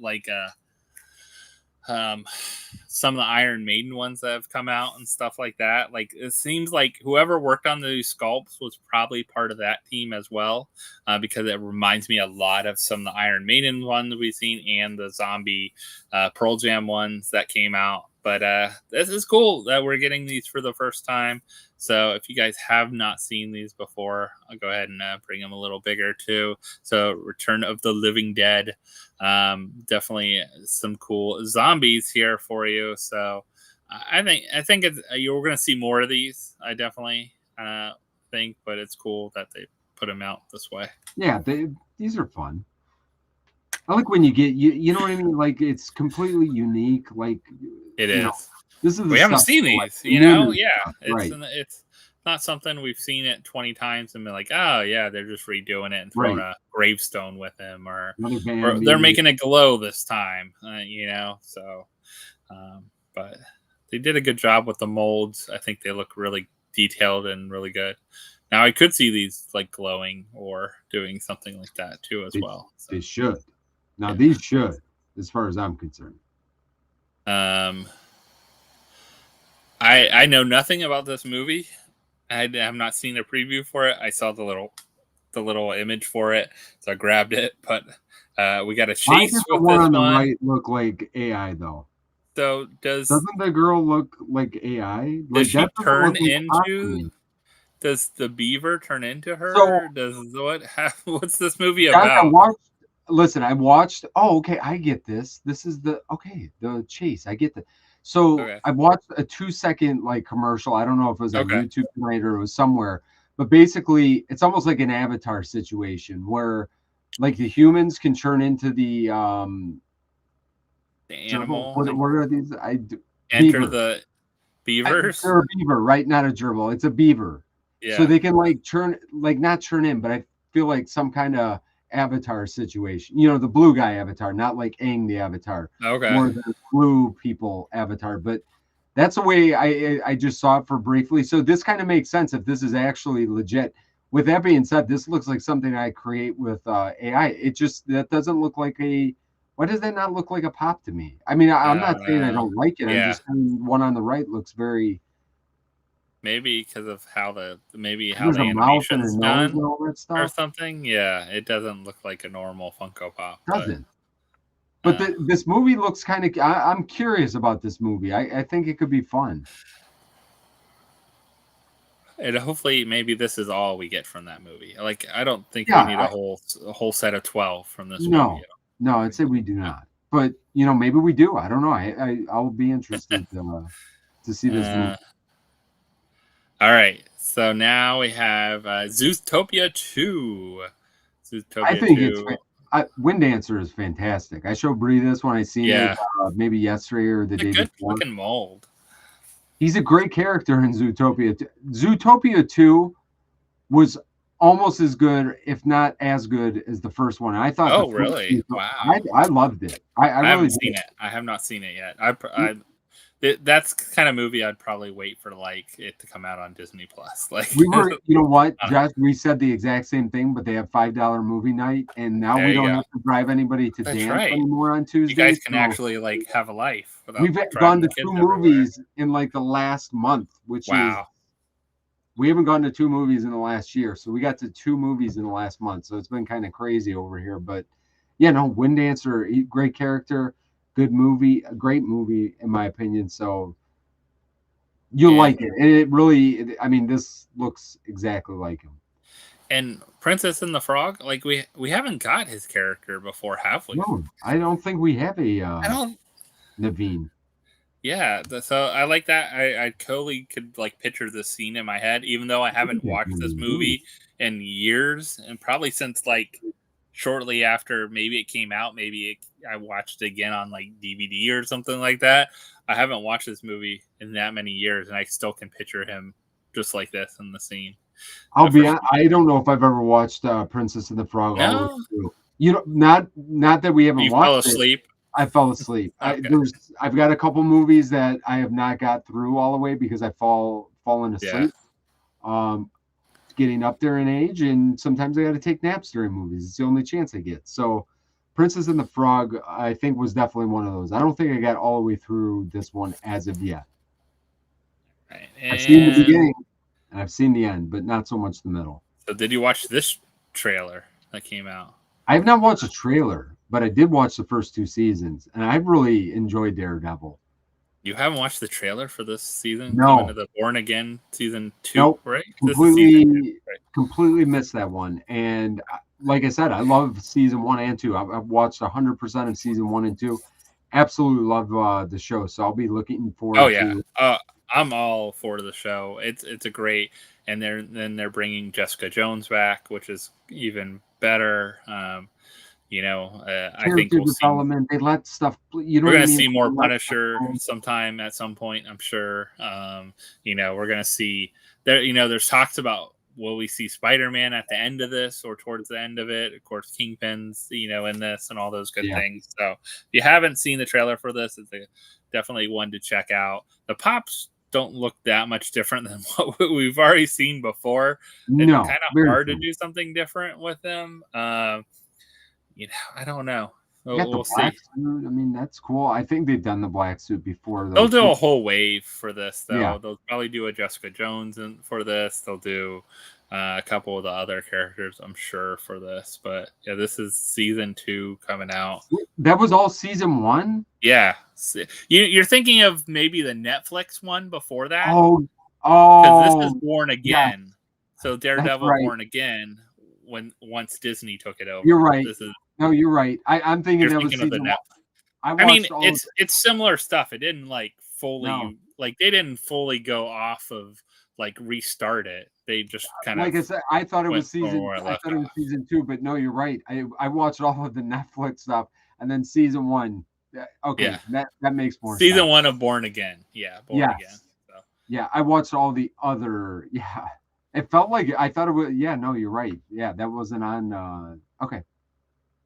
some of the Iron Maiden ones that have come out and stuff like that. Like it seems like whoever worked on these sculpts was probably part of that team as well, because it reminds me a lot of some of the Iron Maiden ones we've seen and the zombie Pearl Jam ones that came out. But this is cool that we're getting these for the first time. So if you guys have not seen these before, I'll go ahead and bring them a little bigger too. So Return of the Living Dead. Definitely some cool zombies here for you. So I think you're going to see more of these. I definitely think, but it's cool that they put them out this way. Yeah, these are fun. I like when you get you know what I mean. Like it's completely unique. Like it is. This is we haven't seen these. It's not something we've seen it 20 times and been like, oh yeah, they're just redoing it and throwing a gravestone with him, or they're making it glow this time. So, but they did a good job with the molds. I think they look really detailed and really good. Now I could see these glowing or doing something like that too as well. So. They should. Now these should, as far as I'm concerned. I know nothing about this movie. I have not seen a preview for it. I saw the little image for it, so I grabbed it. But we got a Why chase does the with one this on the one. right look like AI though? So does Doesn't the girl look like AI? does Like she that doesn't turn look like a pop to into? me. Does the beaver turn into So her? Does what? What's this movie guys, I about? watched. Listen, I watched. Oh, okay, I get this. This is the chase. I get that. So Okay. I watched a 2 second like commercial. I don't know if it was on Okay. YouTube tonight or it was somewhere, but basically, it's almost like an Avatar situation where, like, the humans can turn into the The gerbil. animal What, and what are these? enter Beaver. the beavers. They're a beaver, right? Not a gerbil. It's a beaver. So Yeah. they can like turn, like not turn in, but I feel like some kind of avatar situation. You know, the blue guy avatar, not like Aang the avatar, Okay. more the blue people avatar. But that's the way I just saw it for briefly. So this kind of makes sense if this is actually legit. With that being said, this looks like something I create with AI. It just that doesn't look like a. Why does that not look like a pop to me? I mean, I'm not saying I don't like it. I'm Yeah. just saying one on the right looks very. Maybe because of how There's the a mouth and a animation's nose and done all that or stuff. something. Yeah, it doesn't look like a normal Funko Pop, but Doesn't. But uh, this movie looks kind of. I'm curious about this movie. I think it could be fun. and hopefully maybe this is all we get from that movie. Like I don't think we Yeah. need a whole set of 12 from this movie. No. No, I'd say we do not. But maybe we do. I don't know. I'll be interested to see this movie. Uh, all right, so now we have Zootopia 2. I Zootopia think it's. 2. Wind Dancer is fantastic. I showed Bree this when I seen it Yeah, maybe yesterday or the it's a day good before. looking mold. He's a great character in Zootopia. Zootopia 2 was almost as good, if not as good, as the first one. I thought the Oh, first really? Wow. I loved it. I I really haven't seen did. it. I have not seen it yet. That's the kind of movie I'd probably wait for like it to come out on Disney Plus. Like, We were, you know what, uh, Josh, we said the exact same thing, but they have $5 movie night, and now there we you don't go. have to drive anybody to That's dance right. anymore on You guys Tuesdays. can So actually like have a life without we've driving gone the to kids two everywhere. movies in like the last month, which is Wow. we haven't gone to two movies in the last year. So we got to two movies in the last month. So it's been kind of crazy over here. But yeah, no, Wind Dancer, great character, good movie, a great movie, in my opinion. So you'll like And it. And it really, I mean, this looks exactly like him. Princess and the Frog, like we haven't got his character before, have we? No, I don't think we have a I don't. Naveen. Yeah, so I like that. I totally could like picture this scene in my head, even though I haven't watched this Naveen. movie in years, and probably since like shortly after maybe it came out. I watched it again on like DVD or something like that. I haven't watched this movie in that many years, and I still can picture him just like this in the scene. I'll For be some I don't know if I've ever watched Princess and the Frog all the way no, through. Not that we haven't you fell watched it. asleep. I fell asleep. Okay, I've got a couple movies that I have not got through all the way because I fallen yeah. asleep. Um, getting up there in age, and sometimes I got to take naps during movies. It's the only chance I get. So, Princess and the Frog, I think, was definitely one of those. I don't think I got all the way through this one as of yet. Right. I've seen the And beginning and I've seen the end, but not so much the middle. so, did you watch this trailer that came out? I have not watched a trailer, but I did watch the first two seasons, and I've really enjoyed Daredevil. You haven't watched the trailer for this season coming to No, the Born Again season 2, nope, right? This is season 2, completely, right? completely missed that one. And like I said, I love season 1 and 2. I've watched 100% of season 1 and 2. Absolutely love the show, so I'll be looking Oh forward yeah, to. I'm all for the show. It's a great, and they're bringing Jessica Jones back, which is even better. I think Character we'll see. development. They let stuff, you know We're what I gonna mean? see more They let stuff Punisher go. sometime at some point, I'm sure. We're gonna see there. There's talks about will we see Spider-Man at the end of this or towards the end of it? Of course, Kingpin's in this and all those good Yeah. things. So if you haven't seen the trailer for this, definitely one to check out. The pops don't look that much different than what we've already seen before. It's No, kind of very hard to true. do something different with them. I don't know. You got the We'll black see. suit. I mean, that's cool. I think they've done the black suit before, though. They'll do Too. a whole wave for this, though. Yeah. They'll probably do a Jessica Jones for this. They'll do a couple of the other characters, I'm sure, for this. But yeah, this is season 2 coming out. That was all season 1? Yeah. You're thinking of maybe the Netflix one before that? Oh, because this is Born Again. yes. So Daredevil Born Again, once Disney took it over. You're right. This is, no, you're right. I'm thinking that was thinking of the season 1. Netflix. I mean, it's similar stuff. It didn't like fully like they didn't fully go off of like restart it. They just kind of like I said, I thought it was season 2, but no, you're right. I watched all of the Netflix stuff and then season 1. Okay, yeah. that makes more sense. Season 1 of Born Again. Yeah, Born Again. So. Yeah, I watched all the other It felt like I thought it was no, you're right. Yeah, that wasn't on okay.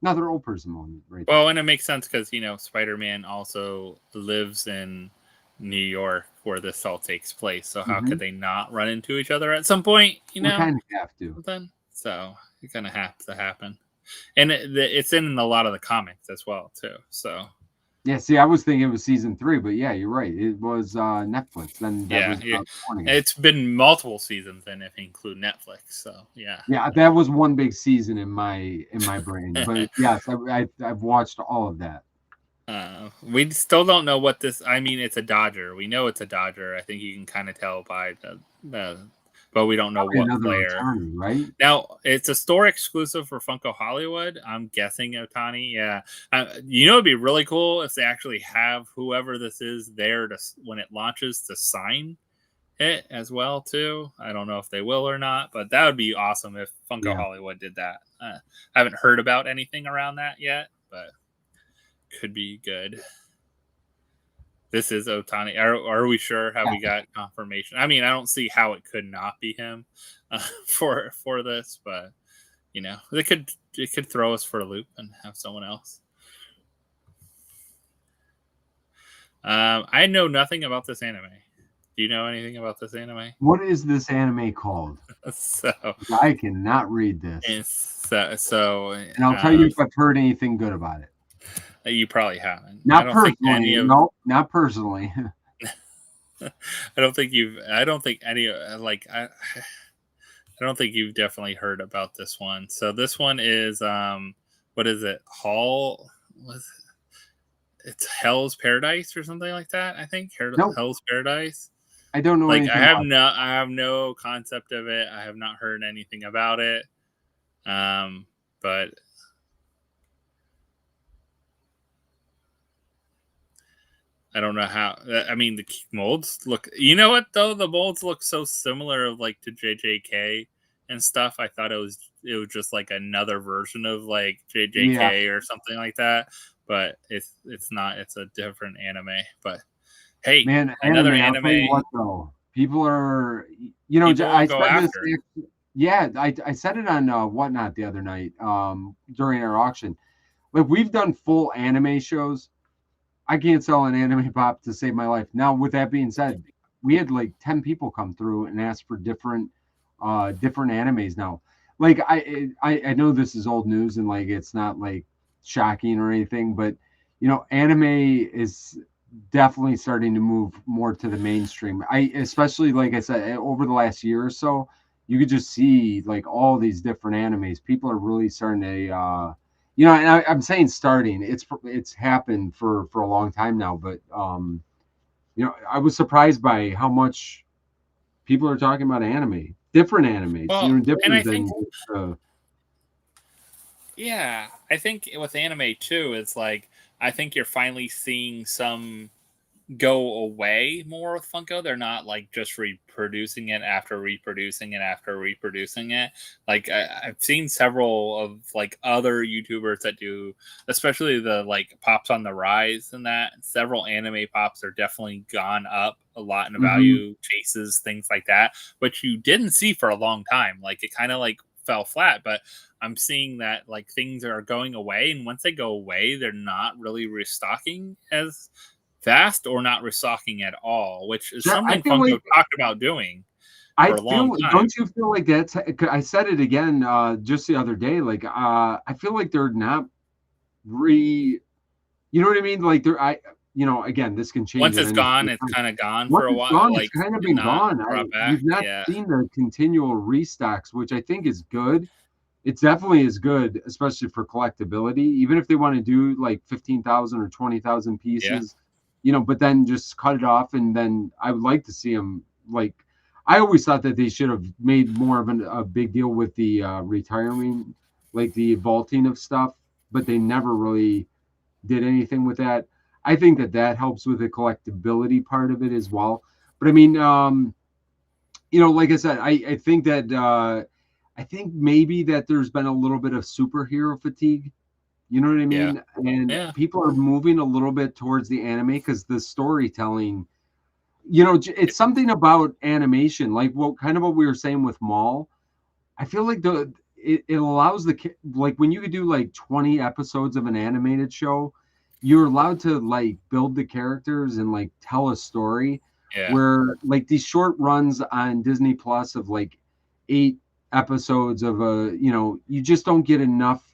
Another old person moment, right? Well, there. And it makes sense because Spider-Man also lives in New York where this all takes place. So how could they not run into each other at some point? We kind of have to. Then so it kind of has to happen, and it's in a lot of the comics as well too. So yeah, see, I was thinking it was season 3, but yeah, you're right. It was Netflix. Then it's been multiple seasons, then if you include Netflix. So yeah, that was one big season in my brain. But yes, I've watched all of that. We still don't know what this. I mean, it's a Dodger. We know it's a Dodger. I think you can kind of tell by the but we don't know what player. Otani, right now, it's a store exclusive for Funko Hollywood. I'm guessing Otani. Yeah, it'd be really cool if they actually have whoever this is there to when it launches to sign it as well too. I don't know if they will or not, but that would be awesome if Funko Hollywood did that. I haven't heard about anything around that yet, but could be good. This is Otani. Are we sure? Have we got confirmation? I mean, I don't see how it could not be him for this, but it could throw us for a loop and have someone else. I know nothing about this anime. Do you know anything about this anime? What is this anime called? So I cannot read this. And I'll tell you if I've heard anything good about it. You probably haven't. Not personally. No, not personally. I don't think you've definitely heard about this one. So this one is what is it? It's Hell's Paradise or something like that, I think. Hell's Paradise. I don't know. I have no concept of it. I have not heard anything about it. But I don't know how. I mean, the molds look. You know what though? The molds look so similar, like to JJK and stuff. I thought it was just like another version of like JJK or something like that. But it's not. It's a different anime. But hey, man, another anime. I'll tell you what, though. People are, I said this. I said it on Whatnot the other night during our auction. Like we've done full anime shows. I can't sell an anime pop to save my life. Now, with that being said, we had like 10 people come through and ask for different animes now. Like I know this is old news and like it's not like shocking or anything, but anime is definitely starting to move more to the mainstream. Especially like I said, over the last year or so, you could just see like all these different animes. People are really starting to and I'm saying starting. It's happened for a long time now, but I was surprised by how much people are talking about anime, different animes, different than. I think with anime too, it's like I think you're finally seeing some go away more with Funko. They're not like just reproducing it after reproducing it after reproducing it. Like I've seen several of like other YouTubers that do, especially the like Pops on the Rise and that. Several anime pops are definitely gone up a lot in value, chases, things like that, which you didn't see for a long time. Like it kind of like fell flat, but I'm seeing that like things are going away, and once they go away, they're not really restocking as fast or not restocking at all, which is something Funko talked about doing for a long time. Don't you feel like that's? I said it again just the other day. Like I feel like they're not you know what I mean? Like again, this can change. Once it's gone, it's kind of gone Once for a it's while. gone, it's Like kind of and been not gone. brought back. We've not Yeah. seen the continual restocks, which I think is good. It definitely is good, especially for collectability. Even if they want to do like 15,000 or 20,000 pieces, but then just cut it off, and then I would like to see them like. I always thought that they should have made more of a big deal with the retiring, like the vaulting of stuff, but they never really did anything with that. I think that helps with the collectability part of it as well. But I mean, like I said, I think that I think maybe that there's been a little bit of superhero fatigue. You know what I Yeah. mean? And Yeah. people are moving a little bit towards the anime because the storytelling, it's something about animation, like what we were saying with Maul. I feel like it allows like when you could do like 20 episodes of an animated show, you're allowed to like build the characters and like tell a story. Yeah. Where like these short runs on Disney Plus of like 8 episodes of you just don't get enough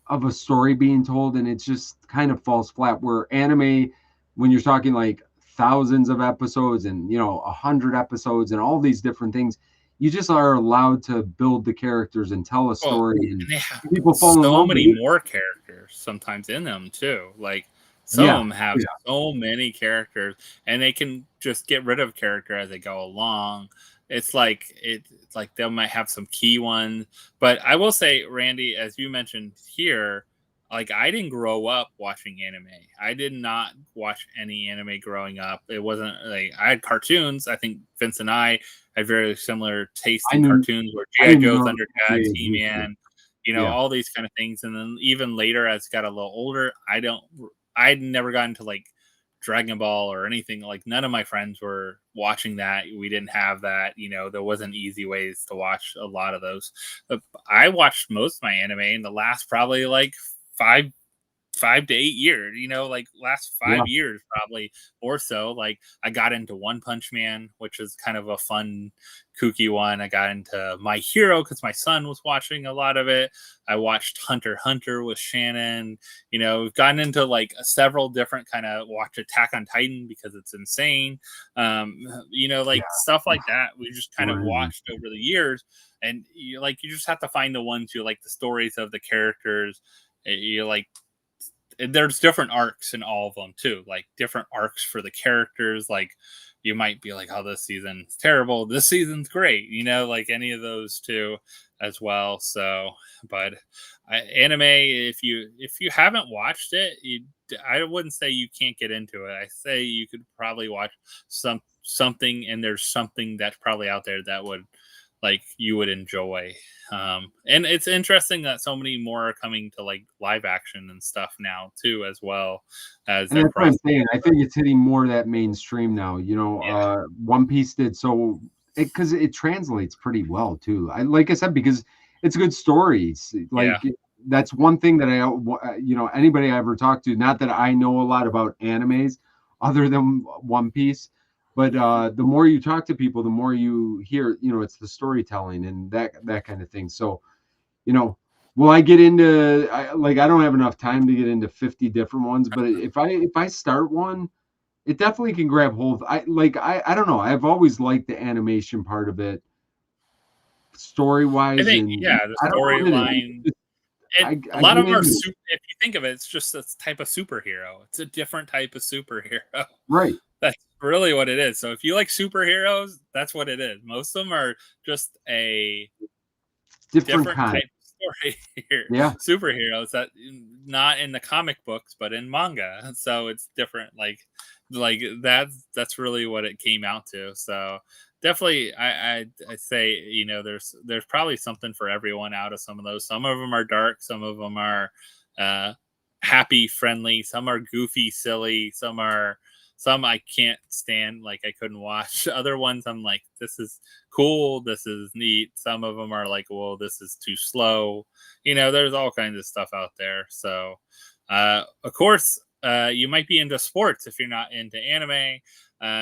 of a story being told, and it just kind of falls flat. Where anime, when you're talking like thousands of episodes and 100 episodes and all these different things, you just are allowed to build the characters and tell a Well, story, and and they have people fall in so love with many it. more characters sometimes in them too. Like some of them have so many characters, and they can just get rid of character as they go along. It's like they might have some key ones, but I will say, Randy, as you mentioned here, like I didn't grow up watching anime. I did not watch any anime growing up. It wasn't like I had cartoons. I think Vince and I had very similar taste in cartoons, where I G.I. didn't Joe, know Thundercats, He-Man, Yeah. all these kind of things. And then even later, as I got a little older, I'd never gotten to like Dragon Ball or anything. Like none of my friends were watching that. We didn't have that. There wasn't easy ways to watch a lot of those. But I watched most of my anime in the last probably like 5 to 8 years, like last 5 years, probably or so. Like I got into One Punch Man, which is kind of a fun, kooky one. I got into My Hero because my son was watching a lot of it. I watched Hunter x Hunter with Shannon. We've gotten into like several different kind of watch Attack on Titan because it's insane. Stuff like that. We just kind of watched over the years, and you just have to find the ones you like, the stories of the characters. You like there's different arcs in all of them too, like different arcs for the characters. Like you might be like, oh, this season's terrible, this season's great, like any of those two as well. So but anime, if you haven't watched it, I wouldn't say you can't get into it. I say you could probably watch something, and there's something that's probably out there that would you would enjoy. And it's interesting that so many more are coming to like live action and stuff now too, as well as. And that's what I'm saying. I think it's hitting more of that mainstream now. One Piece did so because it translates pretty well too. Like I said, because it's good stories. That's one thing that anybody I ever talked to. Not that I know a lot about animes, other than One Piece. But the more you talk to people, the more you hear, it's the storytelling and that kind of thing. So, will I get into I don't have enough time to get into 50 different ones, but if I start one, it definitely can grab hold. I don't know. I've always liked the animation part of it, story wise. I think, And the storyline. And a lot of them are if you think of it, it's just a type of superhero. It's a different type of superhero. Right. That's really what it is. So if you like superheroes, that's what it is. Most of them are just a different type of story here. Yeah. Superheroes that not in the comic books, but in manga. So it's different. Like that's really what it came out to. So definitely I say, there's probably something for everyone out of some of those. Some of them are dark, some of them are happy, friendly, some are goofy, silly, some I can't stand, like I couldn't watch. Other ones I'm like, this is cool, this is neat. Some of them are like, well, this is too slow. There's all kinds of stuff out there. So of course, you might be into sports if you're not into anime.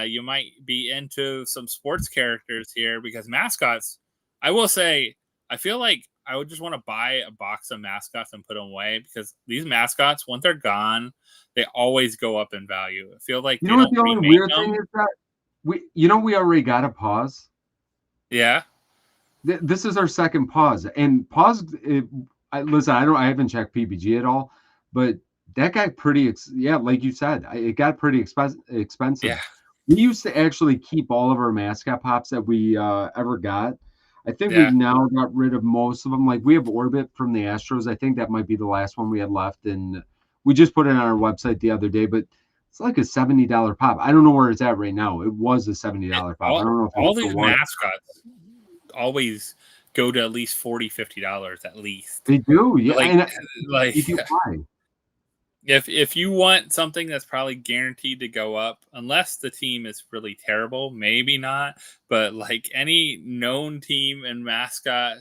You might be into some sports characters here, because Mascots, I will say, I feel like I would just want to buy a box of mascots and put them away, because these mascots, once they're gone, they always go up in value. I feel like You they know what don't the only remake weird them. thing is that we already got a pause. Yeah. This is our second pause, and pause. Listen, I haven't checked PBG at all, but that got pretty. Yeah, like you said, it got pretty expensive. Yeah. We used to actually keep all of our mascot pops that we ever got. I think Yeah. we've now got rid of most of them. Like we have Orbit from the Astros. I think that might be the last one we had left, and we just put it on our website the other day. But it's like a $70 pop. I don't know where it's at right now. It was a $70 pop. I don't know if All it's still these was. mascots always go to at least $40-$50 at least. They do, yeah. Like, And like if you buy, if you want something that's probably guaranteed to go up, unless the team is really terrible, maybe not. But like any known team and mascot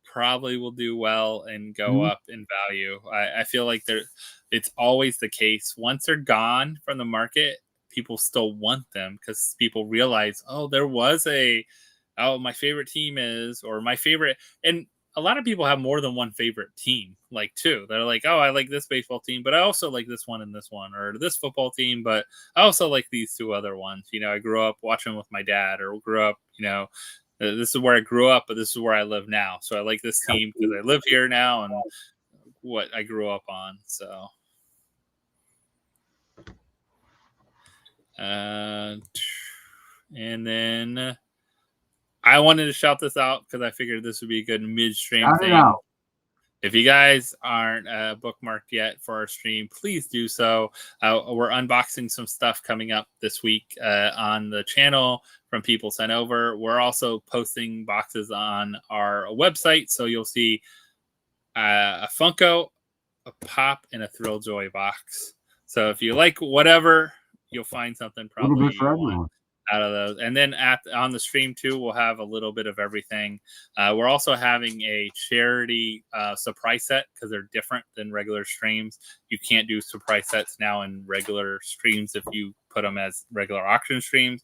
probably will do well and go up in value. I feel like it's always the case. Once they're gone from the market, people still want them, because people realize, oh, there was my favorite team is, or my favorite. And a lot of people have more than one favorite team, like too. They're like, oh, I like this baseball team, but I also like this one and this one, or this football team, but I also like these two other ones. I grew up watching with my dad, or grew up, this is where I grew up, but this is where I live now. So I like this team because I live here now and what I grew up on. So, and then I wanted to shout this out because I figured this would be a good midstream thing. If you guys aren't bookmarked yet for our stream, please do so. We're unboxing some stuff coming up this week on the channel from people sent over. We're also posting boxes on our website, so you'll see a Funko, a Pop, and a Thrilljoy box. So if you like whatever, you'll find something probably a little bit for everyone out of those. And then on the stream too, we'll have a little bit of everything. We're also having a charity surprise set, because they're different than regular streams. You can't do surprise sets now in regular streams if you put them as regular auction streams,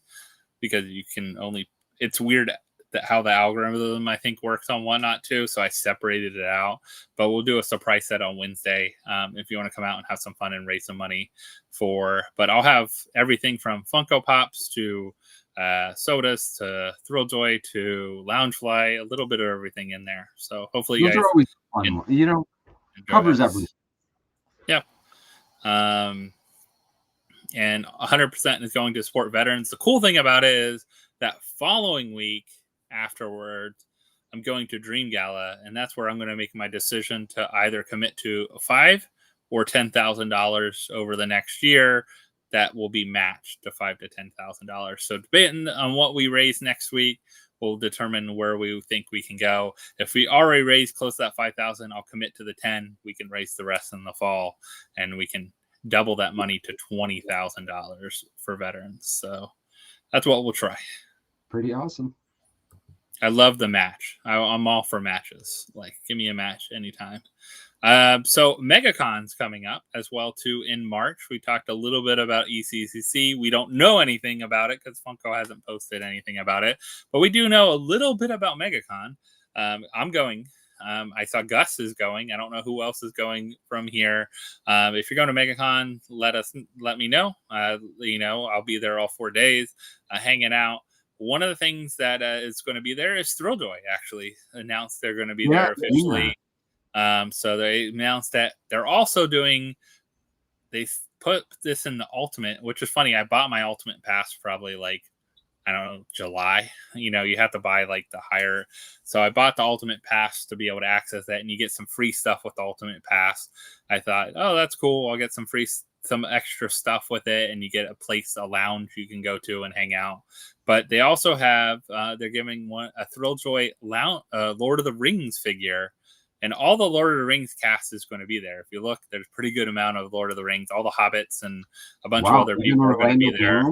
because you can only, it's weird how the algorithm I think works on Whatnot too, so I separated it out. But we'll do a surprise set on Wednesday if you want to come out and have some fun and raise some money for. But I'll have everything from Funko Pops to sodas to Thrilljoy to Loungefly, a little bit of everything in there. So hopefully those you guys are always fun. Covers everything. Yeah. And 100% is going to support veterans. The cool thing about it is that following week afterwards, I'm going to Dream Gala, and that's where I'm going to make my decision to either commit to $5,000 or $10,000 over the next year. That will be matched to $5,000 to $10,000. So debating on what we raise next week will determine where we think we can go. If we already raise close to that $5,000, I'll commit to the 10. We can raise the rest in the fall, and we can double that money to $20,000 for veterans. So that's what we'll try. Pretty awesome. I love the match. I'm all for matches. Like, give me a match anytime. So MegaCon's coming up as well too in March. We talked a little bit about ECCC. We don't know anything about it because Funko hasn't posted anything about it, but we do know a little bit about MegaCon. I'm going. I saw Gus is going. I don't know who else is going from here. If you're going to MegaCon, let me know. I'll be there all 4 days, hanging out. One of the things that is going to be there is Thrilljoy. Actually, announced they're going to be there officially. So they announced that they're also doing. They put this in the Ultimate, which is funny. I bought my Ultimate Pass probably like, I don't know, July. You have to buy like the higher. So I bought the Ultimate Pass to be able to access that, and you get some free stuff with the Ultimate Pass. I thought, oh, that's cool. I'll get some extra stuff with it, and you get a lounge you can go to and hang out. But they also have, they're giving a Thrilljoy Lord of the Rings figure, and all the Lord of the Rings cast is going to be there. If you look, there's a pretty good amount of Lord of the Rings, all the hobbits and a bunch of other people are going to be there.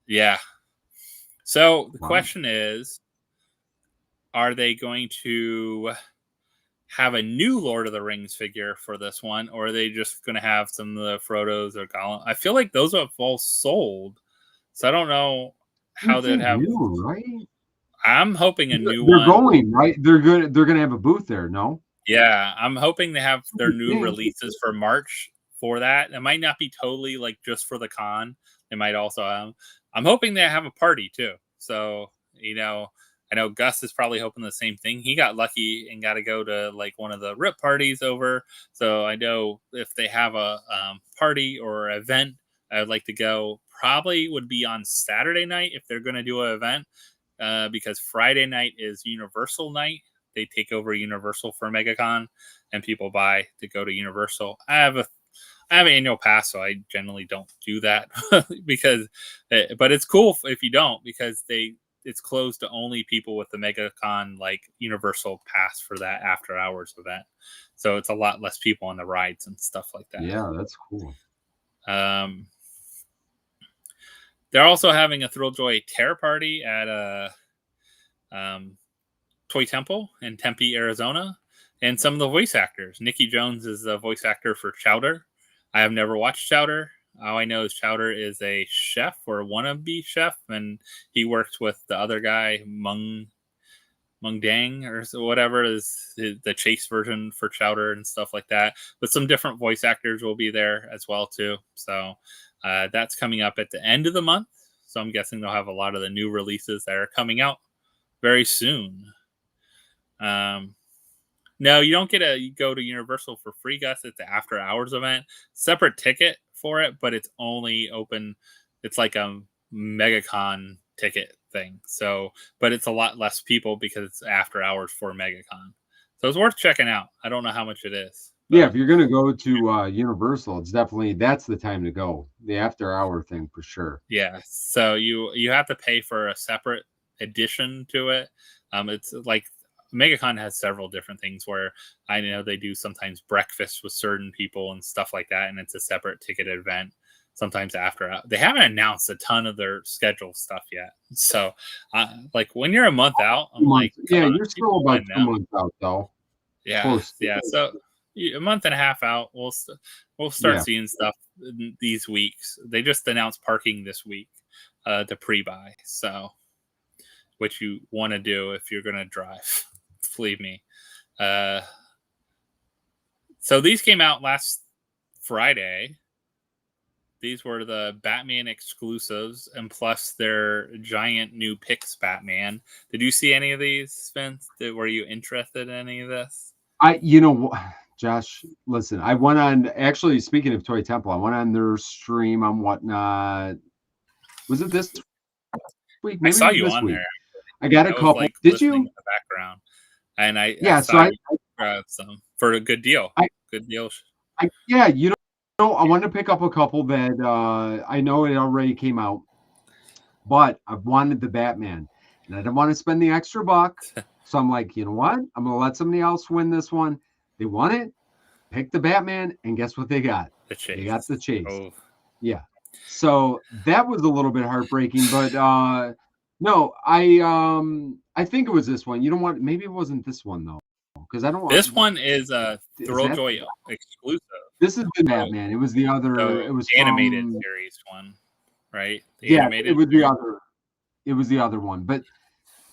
Yeah. So the question is, are they going to have a new Lord of the Rings figure for this one, or are they just going to have some of the Frodos or Gollum? I feel like those have all sold, so I don't know how they'd have. New, right? I'm hoping a new They're one. going, right? They're good. They're going to have a booth there, no? Yeah, I'm hoping to have their new releases for March for that. It might not be totally like just for the con. They might also I'm hoping they have a party too. So, I know Gus is probably hoping the same thing. He got lucky and got to go to like one of the RIP parties over. So I know if they have a party or event, I would like to go. Probably would be on Saturday night if they're going to do an event, because Friday night is Universal night. They take over Universal for MegaCon, and people buy to go to Universal. I have an annual pass, so I generally don't do that because, but it's cool if you don't, because it's closed to only people with the MegaCon like Universal pass for that after hours event. So it's a lot less people on the rides and stuff like that. Yeah, that's cool. They're also having a Thrilljoy Terror Party at a Toy Temple in Tempe, Arizona, and some of the voice actors. Nikki Jones is the voice actor for Chowder. I have never watched Chowder. All I know is Chowder is a chef or wannabe chef, and he works with the other guy, Mung Dang or whatever is the Chase version for Chowder and stuff like that. But some different voice actors will be there as well too. So that's coming up at the end of the month. So I'm guessing they'll have a lot of the new releases that are coming out very soon. No, you don't get you go to Universal for free, Gus. It's an after hours event, separate ticket for it, but it's only open. It's like a MegaCon ticket thing. So, but it's a lot less people because it's after hours for MegaCon. So it's worth checking out. I don't know how much it is. Yeah, if you're going to go to Universal, it's definitely, that's the time to go. The after hour thing for sure. Yeah. So you have to pay for a separate addition to it. It's like MegaCon has several different things where I know they do sometimes breakfast with certain people and stuff like that, and it's a separate ticket event. Sometimes after they haven't announced a ton of their schedule stuff yet. So, like when you're a month out, I'm like, yeah, you're still about 2 months out though. Yeah, yeah. So a month and a half out, we'll start seeing stuff these weeks. They just announced parking this week to pre-buy. So, what you want to do if you're going to drive, believe me. So these came out last Friday. These were the Batman exclusives, and plus their giant new Pix Batman. Did you see any of these, Spence? Were you interested in any of this? Josh, listen, I went on, actually, speaking of Toy Temple, I went on their stream on whatnot. Was it this week? Maybe I saw you on week. there. I got a couple. Like, did you? In the background. And I grabbed some for a good deal. Good deal. I wanted to pick up a couple that I know it already came out, but I wanted the Batman, and I didn't want to spend the extra buck. So I'm like, you know what? I'm going to let somebody else win this one. They won it, pick the Batman, and guess what they got? The Chase. They got the Chase. Oh. Yeah. So that was a little bit heartbreaking, but no, I think it was this one. You don't want, maybe it wasn't this one though, because I don't want. This one is a Thrilljoy exclusive. This is the Batman. It was the other. It was animated series one, right? It was the other. It was the other one, but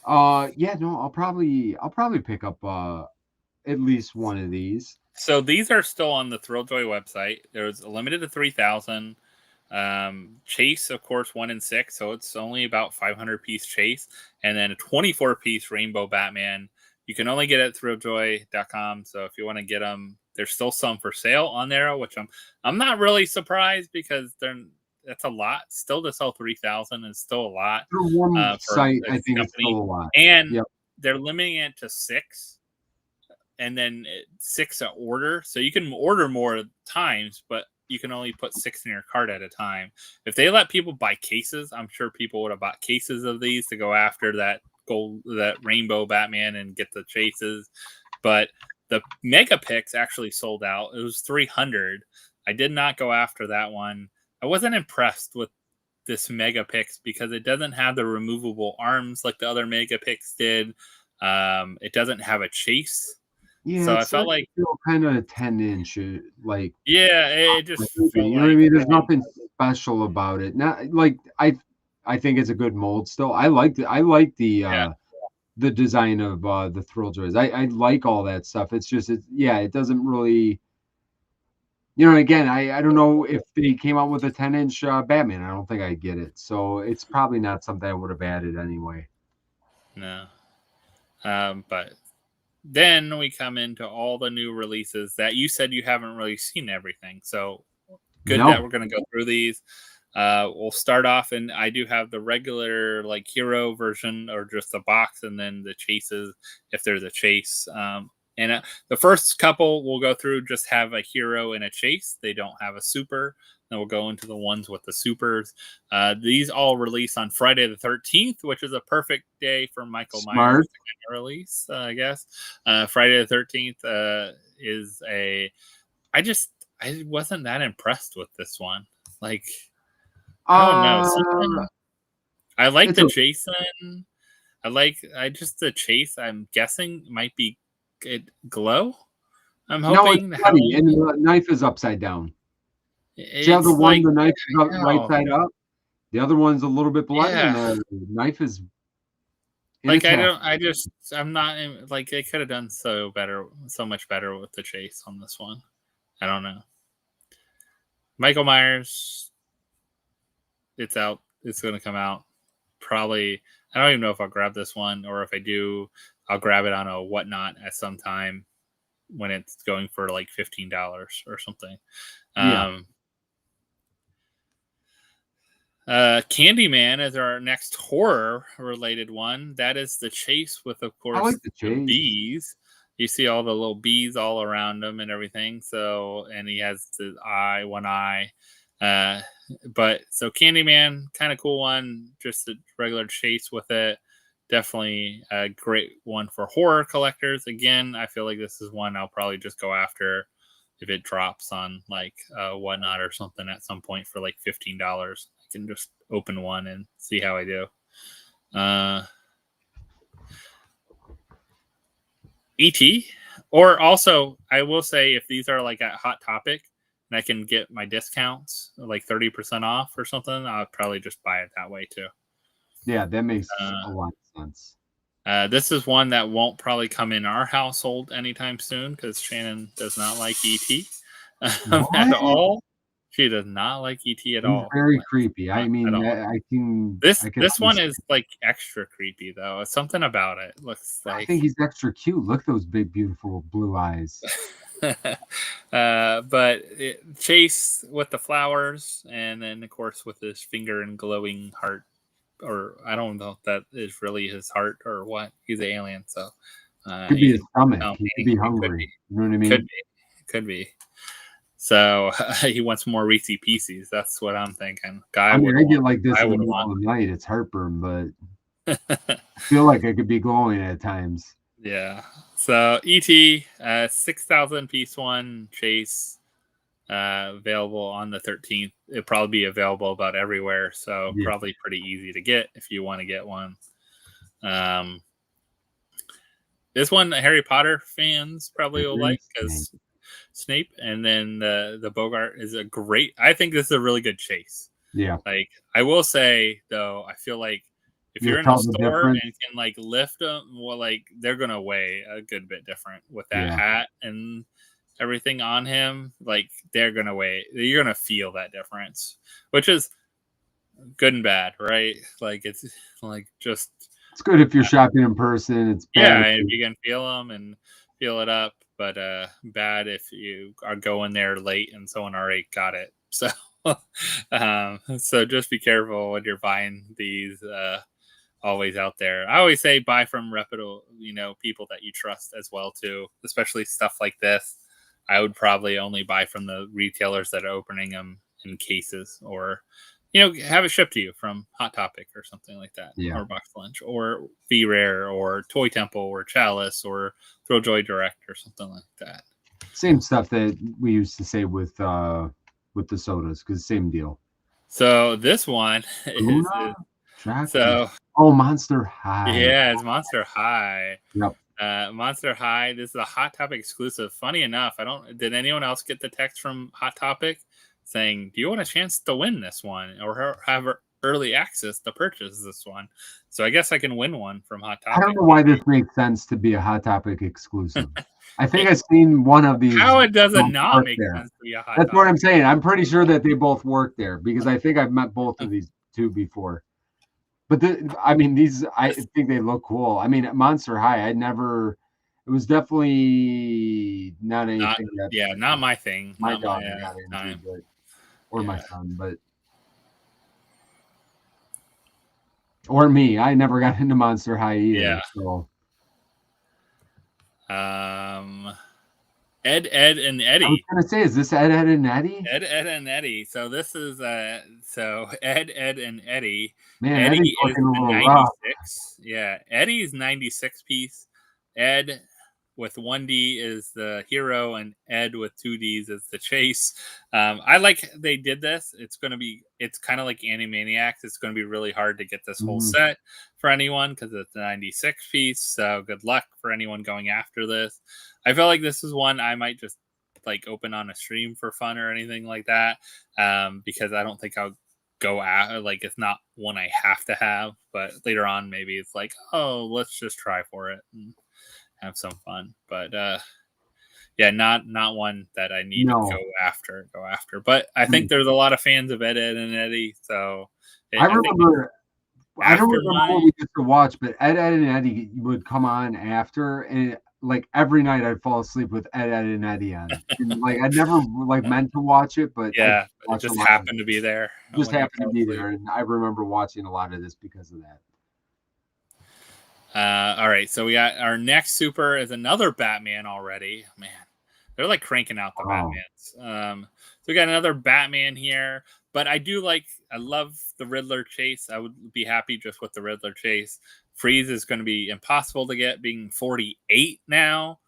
I'll probably pick up at least one of these. So these are still on the Thrilljoy website. There's limited to 3,000. Chase, of course, 1 in 6, so it's only about 500 piece Chase, and then a 24 piece Rainbow Batman. You can only get it at Thrilljoy.com. So if you want to get them, there's still some for sale on there, which I'm not really surprised because that's a lot. Still to sell 3,000 is still a lot. For one site, I think it's still a lot. And they're limiting it to 6, and then 6 a order. So you can order more times, but you can only put 6 in your cart at a time. If they let people buy cases, I'm sure people would have bought cases of these to go after that Rainbow Batman and get the Chases. But the Mega Pix actually sold out. It was 300. I did not go after that one. I wasn't impressed with this Mega Pix because it doesn't have the removable arms like the other Mega Pix did. It doesn't have a chase. Yeah, so I felt like kind of 10-inch, like it just you know what I mean. There's nothing special about it. Not like I think it's a good mold still. I like the the design of the Thrilljoys. I like all that stuff. It's just it doesn't really. Again, I don't know if they came out with a 10-inch Batman. I don't think I'd get it. So it's probably not something I would have added anyway. No. But then we come into all the new releases that you said you haven't really seen everything. So good that we're going to go through these. We'll start off, and I do have the regular like hero version or just the box, and then the chases if there's a chase. And the first couple we'll go through just have a hero and a chase. They don't have a super. Then we'll go into the ones with the supers. These all release on Friday the 13th, which is a perfect day for Michael Myers to release, I guess. Friday the 13th is a... I wasn't that impressed with this one. Like, I don't know. I like the Jason. The chase, I'm guessing, might be glow. I'm hoping. No, it's funny, and the knife is upside down. See how the knife is right side up? The other one's a little bit bloody, and the knife is like I'm not like they could have done so much better with the chase on this one. I don't know. Michael Myers, it's out. It's going to come out. Probably, I don't even know if I'll grab this one, or if I do, I'll grab it on a whatnot at some time when it's going for like $15 or something. Candyman is our next horror-related one. That is the chase with, of course, the bees. You see all the little bees all around him and everything. So, and he has the one eye. But so Candyman, kind of cool one. Just a regular chase with it. Definitely a great one for horror collectors. Again, I feel like this is one I'll probably just go after if it drops on like whatnot or something at some point for like $15. I can just open one and see how I do. ET, or also I will say if these are like at Hot Topic and I can get my discounts like 30% off or something, I'll probably just buy it that way too. Yeah, that makes a lot of sense. This is one that won't probably come in our household anytime soon because Shannon does not like ET at all. She does not like ET at all. Very creepy. I mean, I can. This one is like extra creepy though. Something about it looks like. I think he's extra cute. Look at those big, beautiful blue eyes. But Chase with the flowers, and then of course with his finger and glowing heart. Or I don't know if that is really his heart or what. He's an alien, so could be his stomach. He could be hungry. You know what I mean? Could be. So he wants more Reese's Pieces. That's what I'm thinking. I get like this in the middle of the night. It's heartburn, but I feel like I could be glowing at times. Yeah. So ET, 6,000 piece one chase, available on the 13th. It'll probably be available about everywhere, so probably pretty easy to get if you want to get one. This one Harry Potter fans probably will like because Snape, and then the Bogart is a great. I think this is a really good chase. Yeah. Like I will say though, I feel like if you're in a store and can like lift them, well, like they're gonna weigh a good bit different with that hat and everything on him. Like they're gonna weigh. You're gonna feel that difference, which is good and bad, right? Like it's like just. It's good if you're shopping in person. It's bad if you can feel them and feel it up. But bad if you are going there late and someone already got it. So, so just be careful when you're buying these. Always out there. I always say buy from reputable, people that you trust as well too. Especially stuff like this. I would probably only buy from the retailers that are opening them in cases, or have it shipped to you from Hot Topic or something like that, or Box Lunch, or Be Rare, or Toy Temple, or Chalice, or Thrilljoy Direct, or something like that. Same stuff that we used to say with the sodas, because same deal. So this one is Monster High. Yeah, it's Monster High. Yep. Monster High. This is a Hot Topic exclusive. Funny enough, did anyone else get the text from Hot Topic saying, do you want a chance to win this one, or early access to purchase this one. So I guess I can win one from Hot Topic. I don't know why this makes sense to be a Hot Topic exclusive. I think I've seen one of these. How it does it not make sense to be a Hot Topic? That's what I'm saying. I'm pretty sure that they both work there because I think I've met both of these two before. But I mean, these I think they look cool. I mean, Monster High, it was definitely not anything not my thing. My not daughter got into, but, or my son, but or me. I never got into Monster High either. Yeah. So. Ed, and Eddie. I was gonna say, is this Ed, and Eddie? Ed, and Eddie. So this is so Ed, and Eddie. Man, Eddie Eddie's is looking a little 96. rough. Yeah, Eddie's 96 piece. Ed with 1D is the hero, and Ed with 2Ds is the chase. I like they did this. It's kind of like Animaniacs. It's going to be really hard to get this whole set for anyone because it's a 96 piece. So good luck for anyone going after this. I feel like this is one I might just like open on a stream for fun or anything like that, because I don't think I'll go out. Like it's not one I have to have, but later on maybe it's like, oh, let's just try for it and have some fun. But yeah, not one that I need to go after. But I think there's a lot of fans of Ed, and Eddie. So I remember. I don't remember what we used to watch, but Ed, and Eddie would come on after, and like every night I'd fall asleep with Ed, and Eddie on. And, like I never like meant to watch it, but yeah, it just happened to be there. Just happened to be there, and I remember watching a lot of this because of that. All right, so we got our next super is another Batman already. Man, they're like cranking out the Batmans. So we got another Batman here, but I love the Riddler chase. I would be happy just with the Riddler chase. Freeze is going to be impossible to get, being 48 now.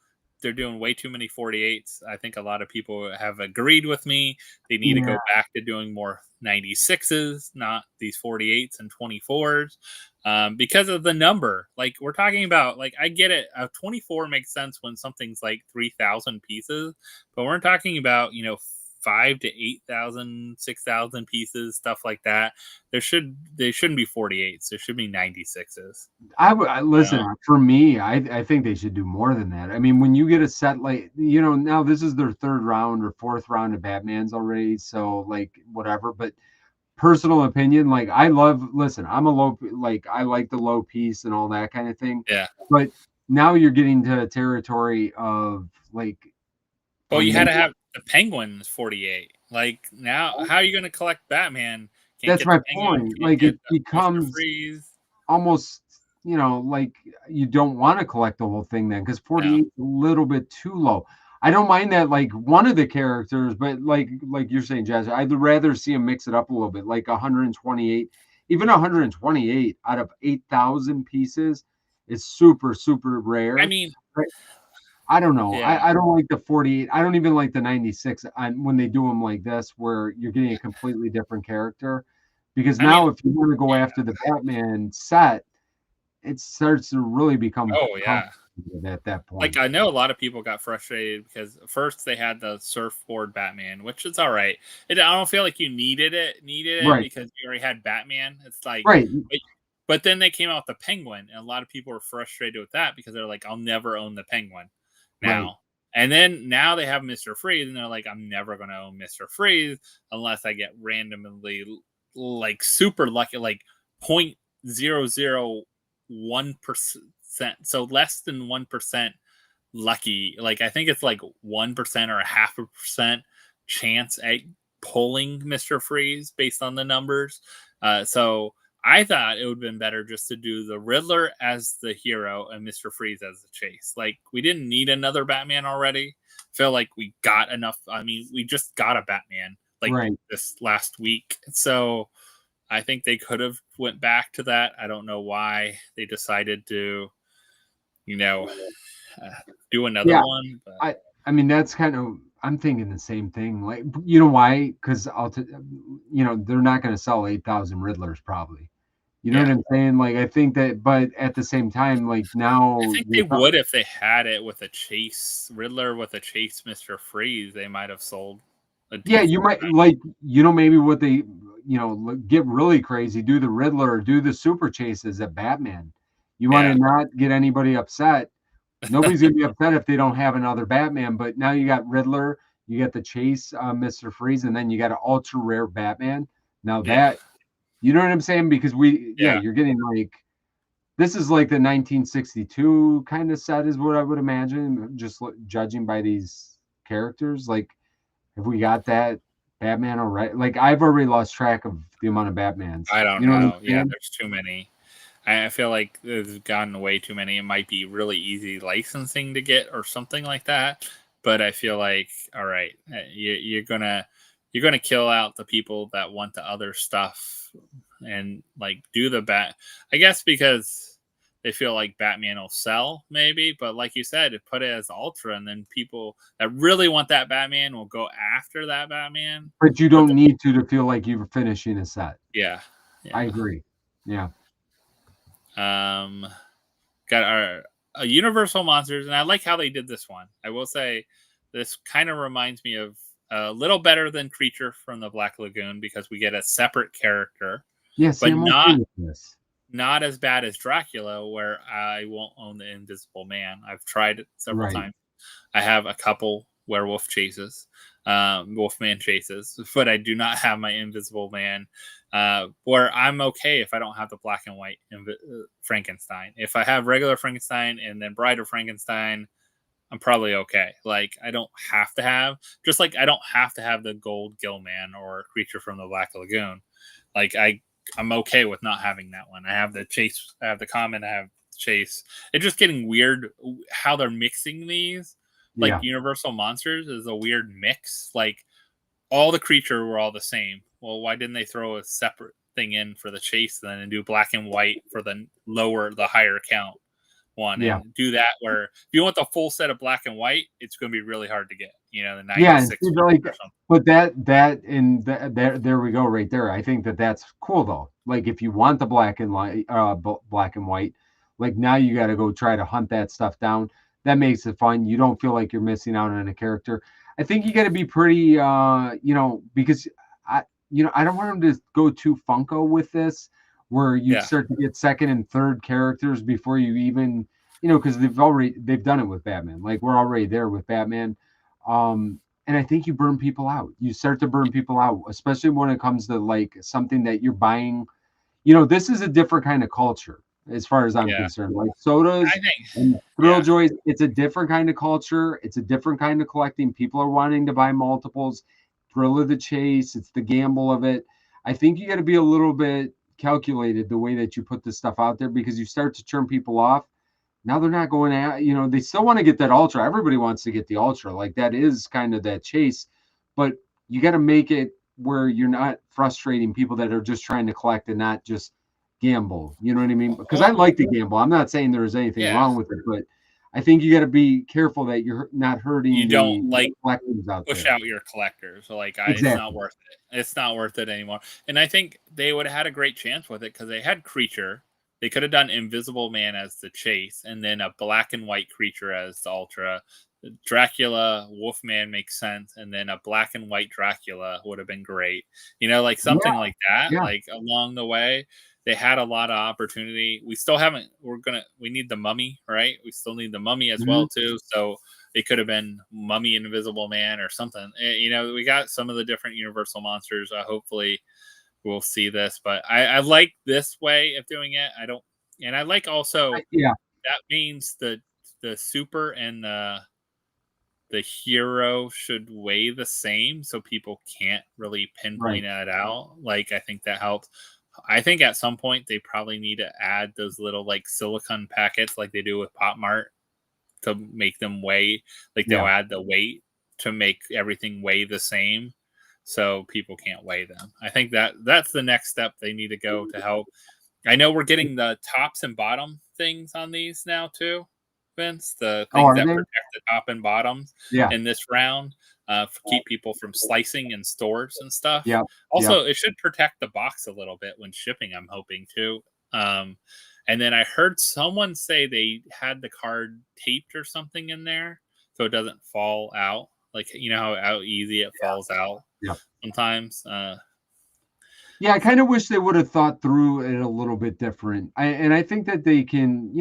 They're doing way too many 48s. I think a lot of people have agreed with me. They need to go back to doing more 96s, not these 48s and 24s, because of the number. Like we're talking about, like I get it. A 24 makes sense when something's like 3,000 pieces, but we're talking about 5,000 to 8,000, 6,000 pieces, stuff like that. They shouldn't be 48s. There should be 96s. I listen, for me, I think they should do more than that. I mean, when you get a set like, now this is their third round or fourth round of Batmans already. So like whatever, but personal opinion, like I'm a low, like I like the low piece and all that kind of thing. Yeah. But now you're getting to territory of like, well, you had to have the Penguin's 48. Like now, how are you going to collect Batman? That's my point. Like it becomes almost, like you don't want to collect the whole thing then, because 48 is a little bit too low. I don't mind that, like one of the characters, but like you're saying, Jazz, I'd rather see him mix it up a little bit, like 128. Even 128 out of 8,000 pieces is super, super rare. I mean, I don't know. Yeah. I don't like the 48. I don't even like the 96 when they do them like this, where you're getting a completely different character. Because now if you want to go after the Batman set, it starts to really become at that point. Like I know a lot of people got frustrated because first they had the surfboard Batman, which is all right. I don't feel like you needed it because you already had Batman. It's like but then they came out with the Penguin, and a lot of people were frustrated with that because they're like, I'll never own the Penguin now. And then now they have Mr. Freeze, and they're like, I'm never going to own Mr. Freeze unless I get randomly like super lucky, like 0.001%. So less than 1% lucky. Like I think it's like 1% or 0.5% chance at pulling Mr. Freeze based on the numbers. So I thought it would have been better just to do the Riddler as the hero and Mr. Freeze as the chase. Like, we didn't need another Batman already. I feel like we got enough. I mean, we just got a Batman this last week. So I think they could have went back to that. I don't know why they decided to, do another one. But. I mean, that's kind of, I'm thinking the same thing. Like, you know why? Because they're not going to sell 8,000 Riddlers probably. You know what I'm saying? Like, I think that, but at the same time, like now, I think they would if they had it with a chase Riddler with a chase Mr. Freeze. They might have sold. You might like, maybe what they, get really crazy, do the Riddler, do the super chases at Batman. You want to not get anybody upset. Nobody's gonna be upset if they don't have another Batman. But now you got Riddler, you got the Chase, Mr. Freeze, and then you got an ultra rare Batman. Now that, you know what I'm saying? Because you're getting like, this is like the 1962 kind of set is what I would imagine, just judging by these characters. Like, have we got that Batman already? Like, I've already lost track of the amount of Batmans. I don't know. Yeah, there's too many. I feel like there's gotten way too many. It might be really easy licensing to get or something like that. But I feel like, all right, you're gonna kill out the people that want the other stuff and like do the bat. I guess because they feel like Batman will sell, maybe. But like you said, put it as Ultra, and then people that really want that Batman will go after that Batman. But you don't need to feel like you're finishing a set. Yeah. I agree. Yeah. Got our Universal Monsters, and I like how they did this one. I will say this kind of reminds me of a little better than Creature from the Black Lagoon because we get a separate character. Yes, but not as bad as Dracula, where I won't own the Invisible Man. I've tried it several times. I have a couple werewolf chases, Wolfman chases, but I do not have my Invisible Man. Where I'm okay if I don't have the black and white Frankenstein. If I have regular Frankenstein and then Bride of Frankenstein, I'm probably okay. Like, I don't have to have, just like I don't have to have the gold Gillman or Creature from the Black Lagoon. Like, I'm okay with not having that one. I have the Chase, I have the Common, I have Chase. It's just getting weird how they're mixing these. Like, Universal Monsters is a weird mix. Like, all the Creature were all the same. Well, why didn't they throw a separate thing in for the Chase then and do black and white for the higher count one? And do that where if you want the full set of black and white, it's going to be really hard to get. The 96 or something. But there we go right there. I think that's cool though. Like, if you want the black and white, like, now you got to go try to hunt that stuff down. That makes it fun. You don't feel like you're missing out on a character. I think you got to be pretty, because I don't want them to go too Funko with this, where you start to get second and third characters before you even, because they've done it with Batman. Like, we're already there with Batman. And I think you burn people out. You start to burn people out, especially when it comes to like something that you're buying. This is a different kind of culture as far as I'm concerned. Like sodas and Thrilljoys, it's a different kind of culture. It's a different kind of collecting. People are wanting to buy multiples. Thrill of the chase. It's the gamble of it. I think you got to be a little bit calculated the way that you put this stuff out there, because you start to turn people off. Now they're not going out, they still want to get that ultra. Everybody wants to get the ultra. Like, that is kind of that chase, but you got to make it where you're not frustrating people that are just trying to collect and not just gamble. You know what I mean? Because I like to gamble. I'm not saying there's anything wrong with it, but I think you got to be careful that you're not hurting. You don't collectors out push there. Out your collectors. So it's not worth it. It's not worth it anymore. And I think they would have had a great chance with it because they had Creature. They could have done Invisible Man as the Chase, and then a black and white Creature as the Ultra. Dracula, Wolfman makes sense, and then a black and white Dracula would have been great. Something like that. Like, along the way, they had a lot of opportunity. We still haven't. We need the Mummy, right? We still need the Mummy as well too. So it could have been Mummy, Invisible Man, or something. We got some of the different Universal monsters. Hopefully we'll see this, but I like this way of doing it. I like also that means the super and the hero should weigh the same, so people can't really pinpoint it out. Like, I think that helps. I think at some point they probably need to add those little like silicone packets like they do with Pop Mart to make them weigh. Like, they'll add the weight to make everything weigh the same, so people can't weigh them. I think that's the next step they need to go to help. I know we're getting the tops and bottom things on these now too, Vince. The things that protect the top and bottoms in this round, keep people from slicing in stores and stuff. Also, it should protect the box a little bit when shipping, I'm hoping too. And then I heard someone say they had the card taped or something in there so it doesn't fall out. Like, how easy it falls out sometimes. Yeah, I kind of wish they would have thought through it a little bit different. I think that they can,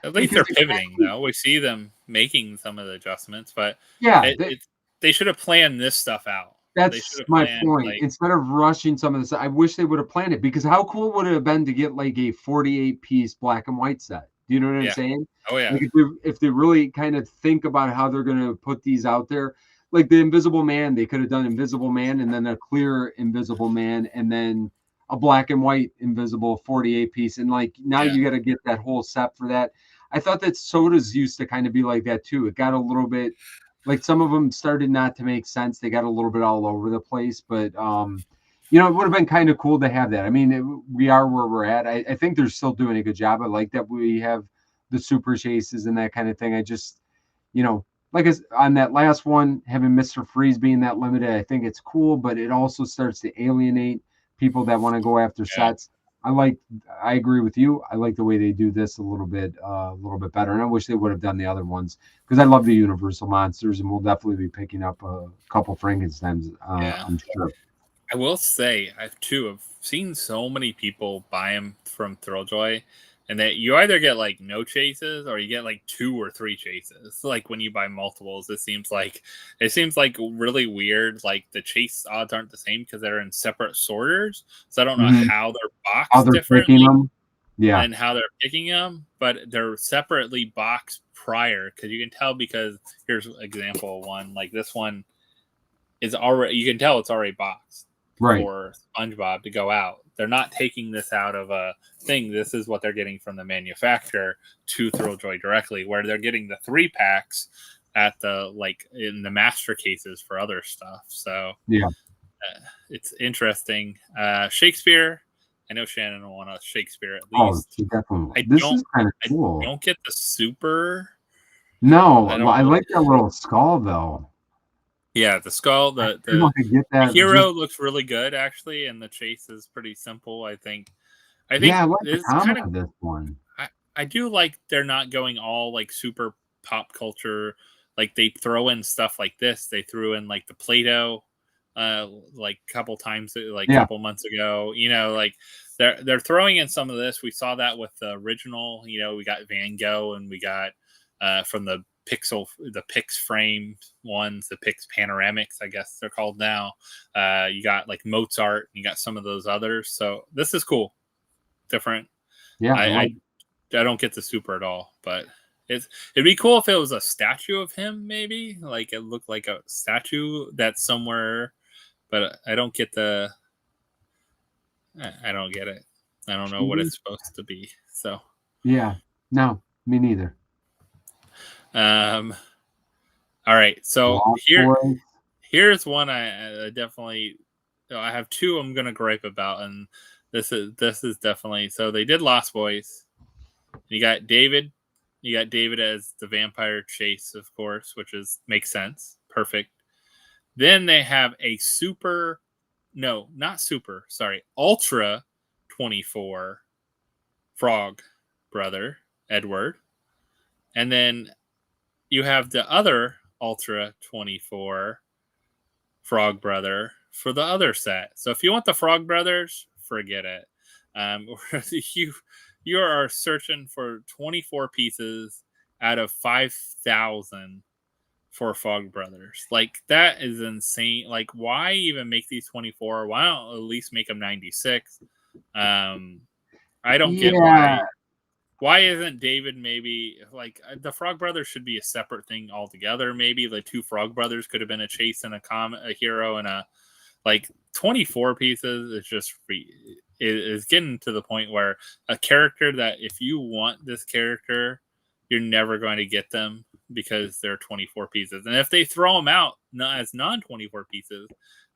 At least because they're pivoting, though. We see them making some of the adjustments, but yeah, it they should have planned this stuff out. They should that's have my planned point. like Instead of rushing some of this, I wish they would have planned it because how cool would it have been to get like a 48-piece black and white set? Do you know what I'm yeah. saying? Oh yeah. Like if they really kind of think about how they're gonna put these out there, like the Invisible Man, they could have done Invisible Man and then a clear Invisible Man and then a black and white invisible 48 piece. And like now Yeah. you got to get that whole set for that. I thought that sodas used to kind of be like that too. It got a little bit like some of them started not to make sense. They got a little bit all over the place, but it would have been kind of cool to have that. I mean, we are where we're at. I think they're still doing a good job. I like that we have the super chases and that kind of thing. I just, like on that last one, having Mr. Freeze being that limited, I think it's cool, but it also starts to alienate people that want to go after Yeah. sets. I agree with you. I like the way they do this a little bit better. And I wish they would have done the other ones because I love the Universal monsters and we'll definitely be picking up a couple Frankensteins, Yeah. I'm sure. I will say, I've seen so many people buy them from Thrilljoy, and that you either get like no chases or you get like 2 or 3 chases. Like when you buy multiples, it seems like really weird. Like the chase odds aren't the same because they're in separate sorters. So I don't know how they're How boxed they're picking differently them. Yeah. and how they're picking them, but they're separately boxed prior because you can tell because here's example one. Like this one is already, you can tell it's already boxed Right. for SpongeBob to go out. They're not taking this out of a thing. This is what they're getting from the manufacturer to Thrilljoy directly, where they're getting the 3-packs at the in the master cases for other stuff. So yeah, it's interesting. Shakespeare. I know Shannon will want a Shakespeare at oh, least. definitely. This is kind of cool. I don't get the super. No, I I like that little skull though. Yeah, the skull, I the get that hero looks really good actually, and the chase is pretty simple. I think yeah, I like the it's comment kind of of this one. I do like they're not going all like super pop culture. Like they throw in stuff like this. They threw in like the Play-Doh, like a couple times, like a couple months ago. Like they're throwing in some of this. We saw that with the original. We got Van Gogh and we got from the Pix frame ones, the Pix panoramics, I guess they're called now. You got like Mozart, you got some of those others. So this is cool, different. Yeah, I don't get the super at all, but it'd be cool if it was a statue of him, maybe like it looked like a statue that's somewhere, but I don't get I don't get it. I don't know what it's supposed to be. So yeah, no, me neither. All right, so here's one I definitely. I have 2 I'm gonna gripe about, and this is definitely so. They did Lost Boys. You got David. You got David as the vampire chase, of course, which makes sense. Perfect. Then they have a Ultra 24 Frog brother, Edward. And then you have the other Ultra 24 Frog brother for the other set. So if you want the Frog brothers, forget it. You are searching for 24 pieces out of 5,000 for Frog brothers. Like that is insane. Like why even make these 24? Why don't at least make them 96? I don't get why isn't David maybe like the Frog Brothers should be a separate thing altogether? Maybe the 2 Frog Brothers could have been a chase and a hero and a 24 pieces is just is getting to the point where a character that if you want this character, you're never going to get them because they're 24 pieces. And if they throw them out as non-24 pieces,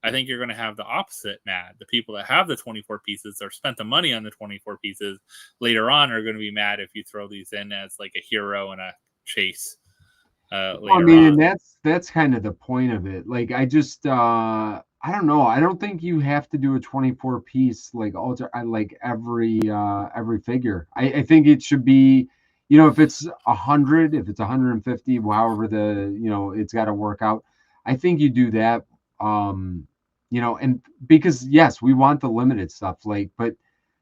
I think you're going to have the opposite mad. The people that have the 24 pieces or spent the money on the 24 pieces later on are going to be mad if you throw these in as like a hero and a chase. And that's kind of the point of it. Like I just I don't know. I don't think you have to do a 24 piece like every figure. I think it should be, if it's 100, if it's 150, however it's got to work out. I think you do that. and because yes, we want the limited stuff, but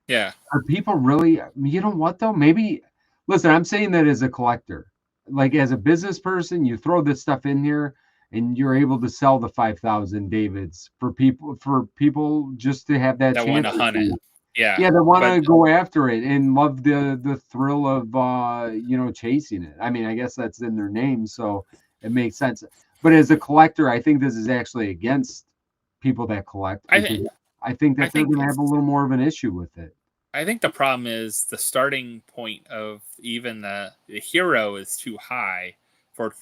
Yeah. are people really, you know what though? Maybe, listen, I'm saying that as a collector, as a business person, you throw this stuff in here and you're able to sell the 5,000 Davids for people just to have that That want chance. to hunt it. Yeah. Yeah, they want But to go after it and love the thrill of chasing it. I mean, I guess that's in their name, so it makes sense. But as a collector, I think this is actually against people that collect because I think I that they're think going to have a little more of an issue with it. I think the problem is the starting point of even the hero is too high for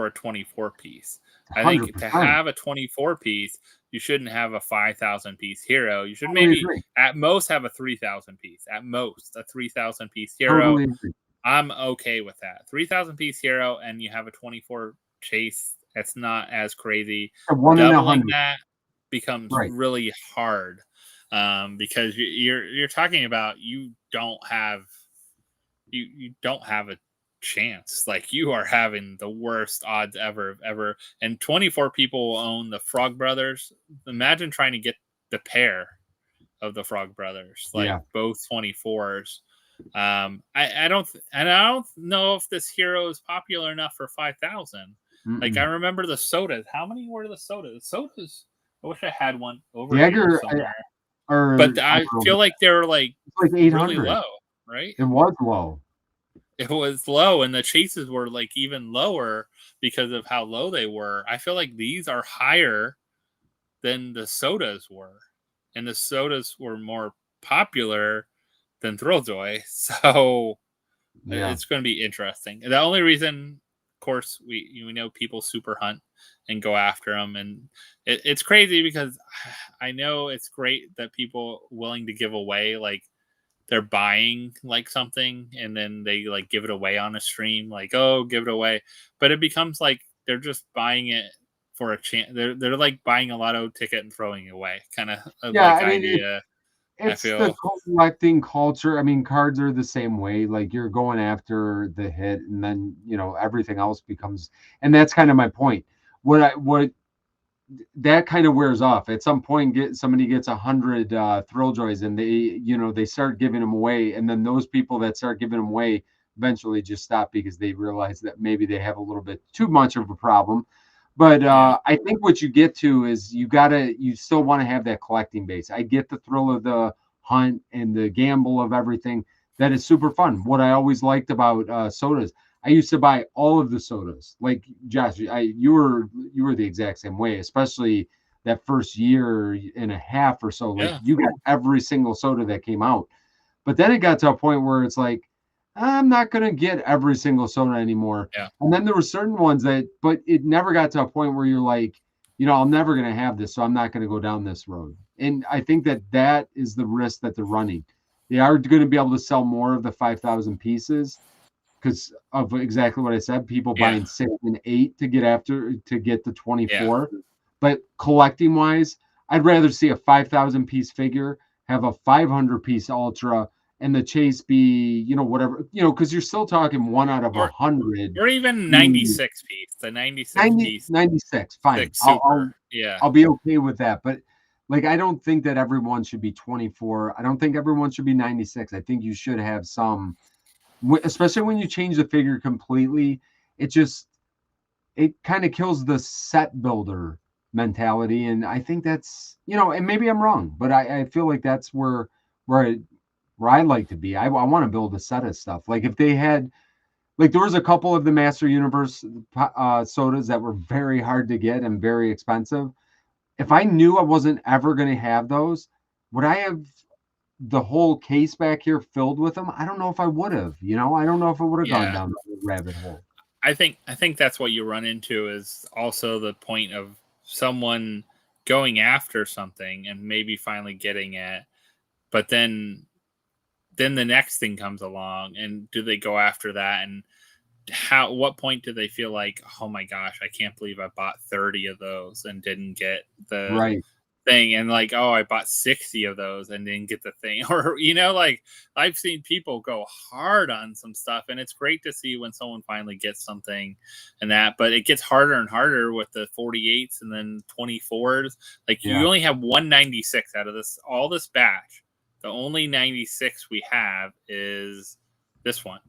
a 24 piece. I think to 100%. have a 24 piece, you shouldn't have a 5,000 piece hero. You should Totally maybe agree. at most have a 3,000 piece. At most, a 3,000 piece hero. Totally agree. I'm okay with that. 3,000 piece hero and you have a 24 chase. That's not as crazy. A 1 in Doubling 100. that becomes Right. really hard because you're talking about you don't have a chance. Like you are having the worst odds ever. And 24 people own the Frog Brothers. Imagine trying to get the pair of the Frog Brothers, like both 24s. I don't know if this hero is popular enough for 5,000. Like I remember the sodas. How many were the sodas? Sodas. I wish I had one over here somewhere. But I feel like they were like 800. really low, right? It was low. It was low, and the chases were like even lower because of how low they were. I feel like these are higher than the sodas were, and the sodas were more popular than Thrilljoy. So it's going to be interesting. The only reason, of course, we know people super hunt and go after them, and it's crazy because I know it's great that people willing to give away, like they're buying like something and then they like give it away on a stream, like, oh, give it away. But it becomes like they're just buying it for a chance. They're like buying a lotto ticket and throwing it away, kind of idea. It's the collecting culture. I mean, cards are the same way. Like you're going after the hit, and then everything else becomes. And that's kind of my point. What that kind of wears off at some point. Somebody gets 100 Thrilljoys, and they start giving them away, and then those people that start giving them away eventually just stop because they realize that maybe they have a little bit too much of a problem. But I think what you get to is you still want to have that collecting base. I get the thrill of the hunt and the gamble of everything. That is super fun. What I always liked about sodas, I used to buy all of the sodas. Like Josh, you were the exact same way, especially that first year and a half or so. Like you got every single soda that came out. But then it got to a point where it's like, I'm not going to get every single soda anymore. Yeah. And then there were certain ones but it never got to a point where you're like, I'm never going to have this, so I'm not going to go down this road. And I think that is the risk that they're running. They are going to be able to sell more of the 5,000 pieces because of exactly what I said. People buying 6 and 8 to get the 24. Yeah. But collecting wise, I'd rather see a 5,000 piece figure have a 500 piece ultra and the chase be, whatever, because you're still talking 1 out of 100. Or even 96 piece. The 96 piece. 96, fine. I'll be okay with that. But I don't think that everyone should be 24. I don't think everyone should be 96. I think you should have some, especially when you change the figure completely. It kind of kills the set builder mentality. And I think that's, and maybe I'm wrong, but I feel like that's where I like to be. I want to build a set of stuff. Like if they had, there was a couple of the Master Universe sodas that were very hard to get and very expensive. If I knew I wasn't ever going to have those, would I have the whole case back here filled with them? I don't know if I would have. I don't know if I would have gone down the rabbit hole. I think that's what you run into is also the point of someone going after something and maybe finally getting it, but then the next thing comes along, and do they go after that? And what point do they feel like, oh my gosh, I can't believe I bought 30 of those and didn't get the thing, and like, oh, I bought 60 of those and didn't get the thing, or like I've seen people go hard on some stuff, and it's great to see when someone finally gets something and that, but it gets harder and harder with the 48s and then 24s. Like you only have 196 out of all this batch. The only 96 we have is this one.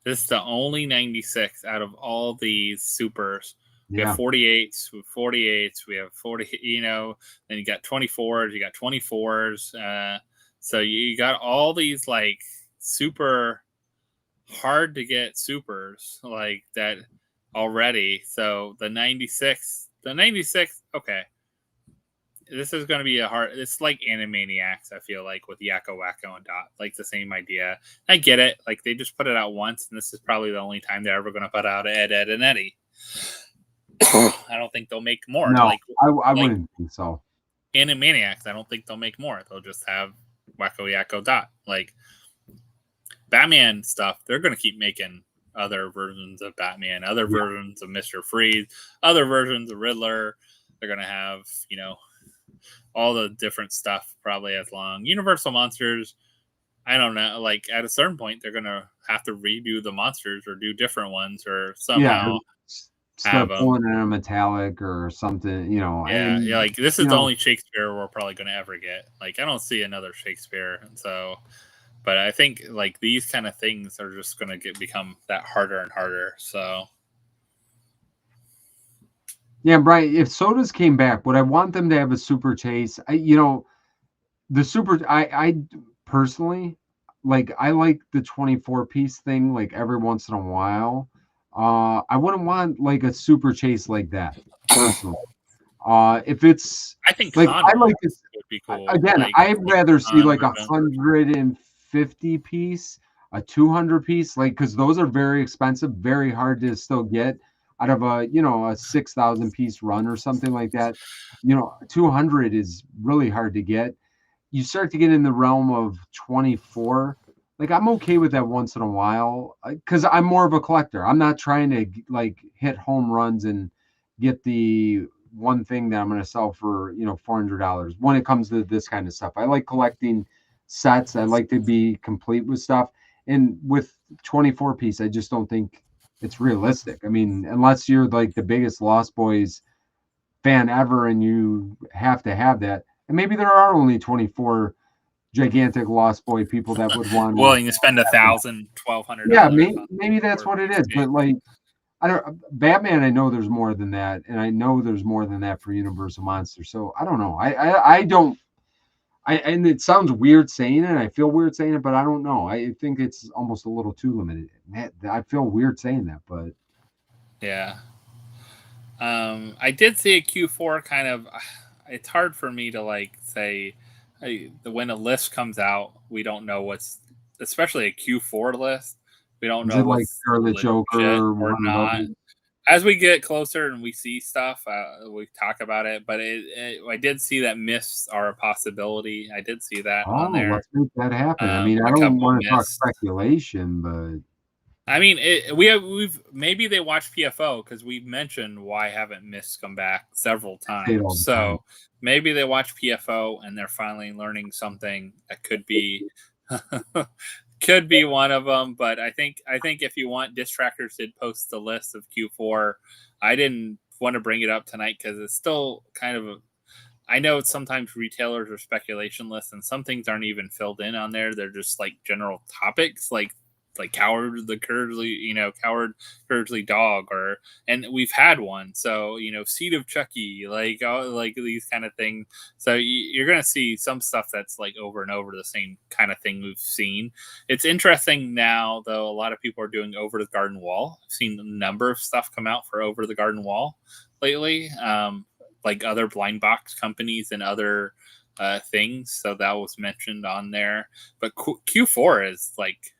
This is the only 96 out of all these supers. We have 48s, we have 40, then you got 24s, you got 24s. So you got all these like super hard to get supers like that already. So the 96, okay. This is going to be it's like Animaniacs, I feel like, with Yakko, Wacko, and Dot. Like the same idea. I get it. Like they just put it out once, and this is probably the only time they're ever going to put out Ed, Ed, and Eddie. I don't think they'll make more. No, I wouldn't think so. Animaniacs, I don't think they'll make more. They'll just have Wacko, Yakko, Dot. Like Batman stuff, they're going to keep making other versions of Batman, other versions of Mr. Freeze, other versions of Riddler. They're going to have, all the different stuff probably as long. Universal Monsters, I don't know. Like at a certain point, they're gonna have to redo the monsters or do different ones or somehow start pulling in a metallic or something. Yeah, like this is the only Shakespeare we're probably gonna ever get. Like I don't see another Shakespeare, and so. But I think like these kind of things are just gonna become that harder and harder. So. Yeah, Brian, if sodas came back, would I want them to have a super chase? I personally, like, I like the 24-piece thing, like, every once in a while. I wouldn't want, like, a super chase like that, personally. If it's, I think like, I like this, would be cool. Again, like, I'd rather see, like, 150-piece, a 200-piece, like, because those are very expensive, very hard to still get. Out of a 6,000 piece run or something like that, 200 is really hard to get. You start to get in the realm of 24. Like I'm okay with that once in a while because I'm more of a collector. I'm not trying to like hit home runs and get the one thing that I'm going to sell for $400 when it comes to this kind of stuff. I like collecting sets. I like to be complete with stuff. And with 24-piece, I just don't think it's realistic. I mean, unless you're like the biggest Lost Boys fan ever and you have to have that. And maybe there are only 24 gigantic Lost Boy people that would want willing to spend $1,000, $1,200. Yeah, maybe that's what it is. But like, Batman, I know there's more than that, and I know there's more than that for Universal Monsters. So I don't know. And it sounds weird saying it. I feel weird saying it, but I don't know. I think it's almost a little too limited. I feel weird saying that, but yeah. I did see a Q4 kind of. It's hard for me to like say when a list comes out, we don't know what's, especially a Q4 list. We don't know like Scarlet Joker or not. As we get closer and we see stuff, we talk about it. But I did see that myths are a possibility. I did see that on there. Let's make that happen. I mean, I don't want to talk speculation, but I mean, we've maybe they watched PFO because we've mentioned why haven't myths come back several times. So maybe they watch PFO and they're finally learning something that could be. Could be one of them, but I think if you want, Distractors did post the list of Q4. I didn't want to bring it up tonight because it's still kind of I know sometimes retailers are speculation lists, and some things aren't even filled in on there. They're just like general topics, like Coward Cowardly Dog, and we've had one. So Seed of Chucky, like these kind of things. So you're gonna see some stuff that's like over and over the same kind of thing we've seen. It's interesting now, though. A lot of people are doing Over the Garden Wall. I've seen a number of stuff come out for Over the Garden Wall lately, like other blind box companies and other things. So that was mentioned on there. But Q4 is like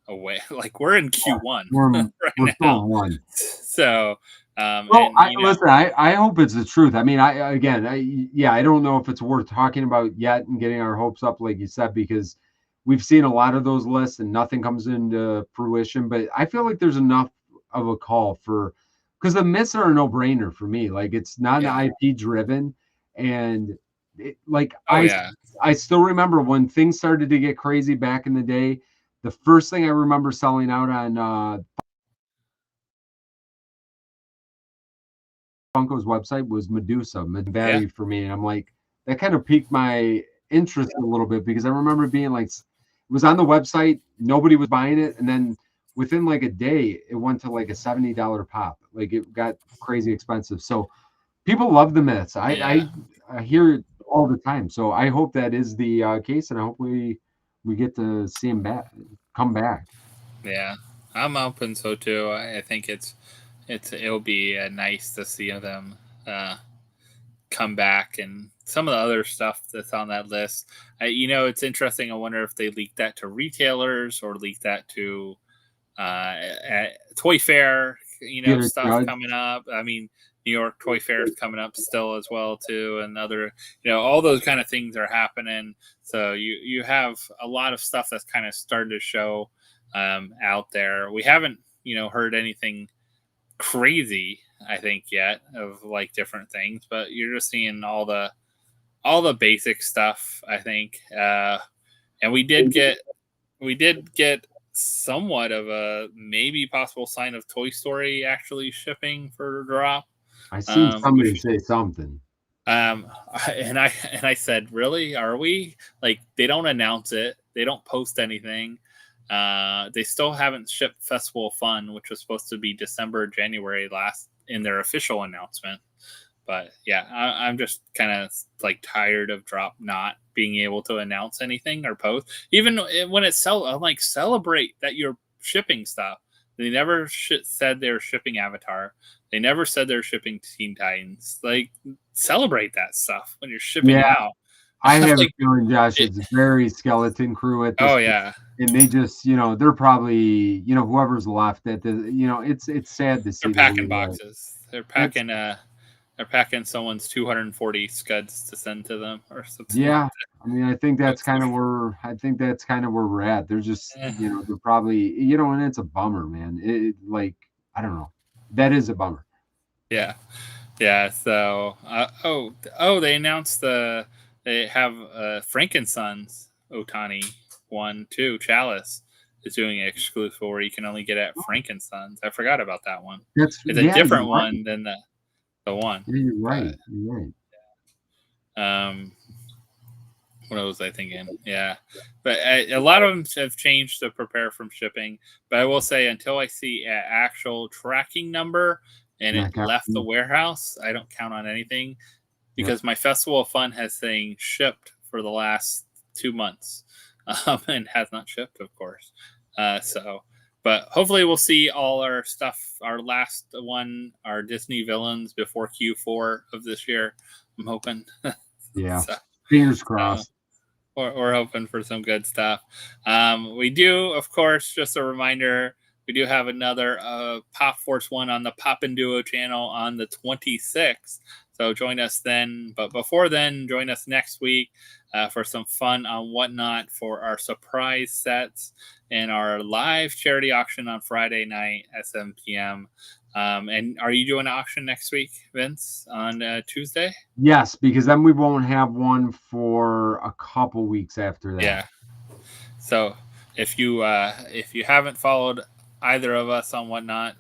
away, like we're in Q1 right now. So listen, I hope it's the truth. I mean, I don't know if it's worth talking about yet and getting our hopes up, like you said, because we've seen a lot of those lists and nothing comes into fruition. But I feel like there's enough of a call for because the myths are a no-brainer for me. Like, it's not Yeah. an IP driven, and like Oh yeah. I still remember when things started to get crazy back in the day. The first thing I remember selling out on Funko's website was Medusa Yeah. value for me, and I'm like, that kind of piqued my interest a little bit because I remember being like, it was on the website, nobody was buying it, and then within like a day, it went to like a $70 pop. Like, it got crazy expensive. So people love the myths. Yeah. I hear it all the time. So I hope that is the case, and I hope we get to see him come back. Yeah. I'm hoping so too. I think it'll be nice to see them uh, come back, and some of the other stuff that's on that list. It's interesting. I wonder if they leaked that to retailers or leaked that to Toy Fair. Get a Stuff judge. coming up. I mean, New York Toy Fair is coming up still as well too, and other all those kind of things are happening. So you have a lot of stuff that's kind of started to show out there. We haven't heard anything crazy, I think, yet of like different things, but you're just seeing all the basic stuff, I think. And we did get somewhat of a maybe possible sign of Toy Story actually shipping for drop. I seen somebody Which say something. and I said, really? Are we? Like, they don't announce it, they don't post anything. They still haven't shipped Festival of Fun, which was supposed to be December, January last in their official announcement. But yeah, I'm just kind of like tired of Drop not being able to announce anything or post. Even when it's I'm like, celebrate that you're shipping stuff. They never said they were shipping Avatar. They never said they're shipping Teen Titans. Like, celebrate that stuff when you're shipping it Yeah, out. I have a Like, feeling, Josh, it, it's very skeleton crew at this oh point. yeah, And they just, they're probably, whoever's left at the, it's sad to they're see them packing leave. boxes. That's They're packing someone's 240 scuds to send to them or something like Yeah. I mean, I think that's kind of where we're at. They're just, that. they're probably, and it's a bummer, man. Like, I don't know. That is a bummer. Yeah. Yeah, so they announced they have Frankenson's Otani one too. Chalice is doing an exclusive where you can only get at Frankenson's. I forgot about that one. It's a Yeah, you're different right. one than the one. Yeah, you're But right. You're right. um, what was I thinking? Yeah, but a lot of them have changed to prepare from shipping. But I will say, until I see an actual tracking number and Yeah, it left the warehouse, I don't count on anything, yeah. because my Festival of Fun has saying shipped for the last 2 months, and has not shipped, of course. But hopefully we'll see all our stuff, our last one, our Disney villains, before Q4 of this year. I'm hoping. Yeah. So, Fingers uh, crossed. we're hoping for some good stuff. We do, of course, just a reminder, we do have another PopForceOne on the Poppin Duo channel on the 26th. So join us then. But before then, join us next week for some fun on Whatnot for our surprise sets and our live charity auction on Friday night at 7 p.m. And are you doing an auction next week, Vince, on Tuesday? Yes, because then we won't have one for a couple weeks after that. Yeah. So if you haven't followed either of us on Whatnot,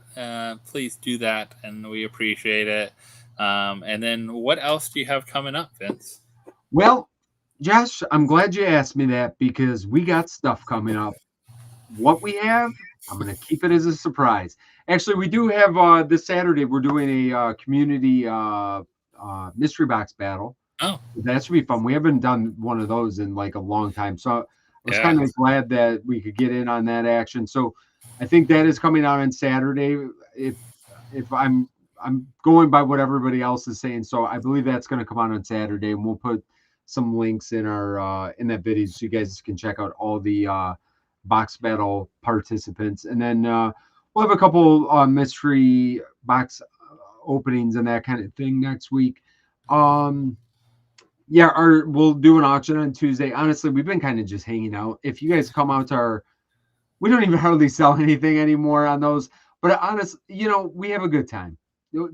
please do that, and we appreciate it. And then what else do you have coming up, Vince? Well, Josh, I'm glad you asked me that because we got stuff coming up. What we have, I'm going to keep it as a surprise. Actually, we do have this Saturday, we're doing a community mystery box battle. Oh, That should be fun. We haven't done one of those in like a long time. So I was yeah. kind of glad that we could get in on that action. So I think that is coming out on Saturday. If I'm going by what everybody else is saying. So I believe that's going to come out on Saturday, and we'll put some links in our in that video so you guys can check out all the box battle participants. And then we'll have a couple mystery box openings and that kind of thing next week. Yeah, we'll do an auction on Tuesday. Honestly, we've been kind of just hanging out. If you guys come out to we don't even hardly sell anything anymore on those. But honestly, we have a good time.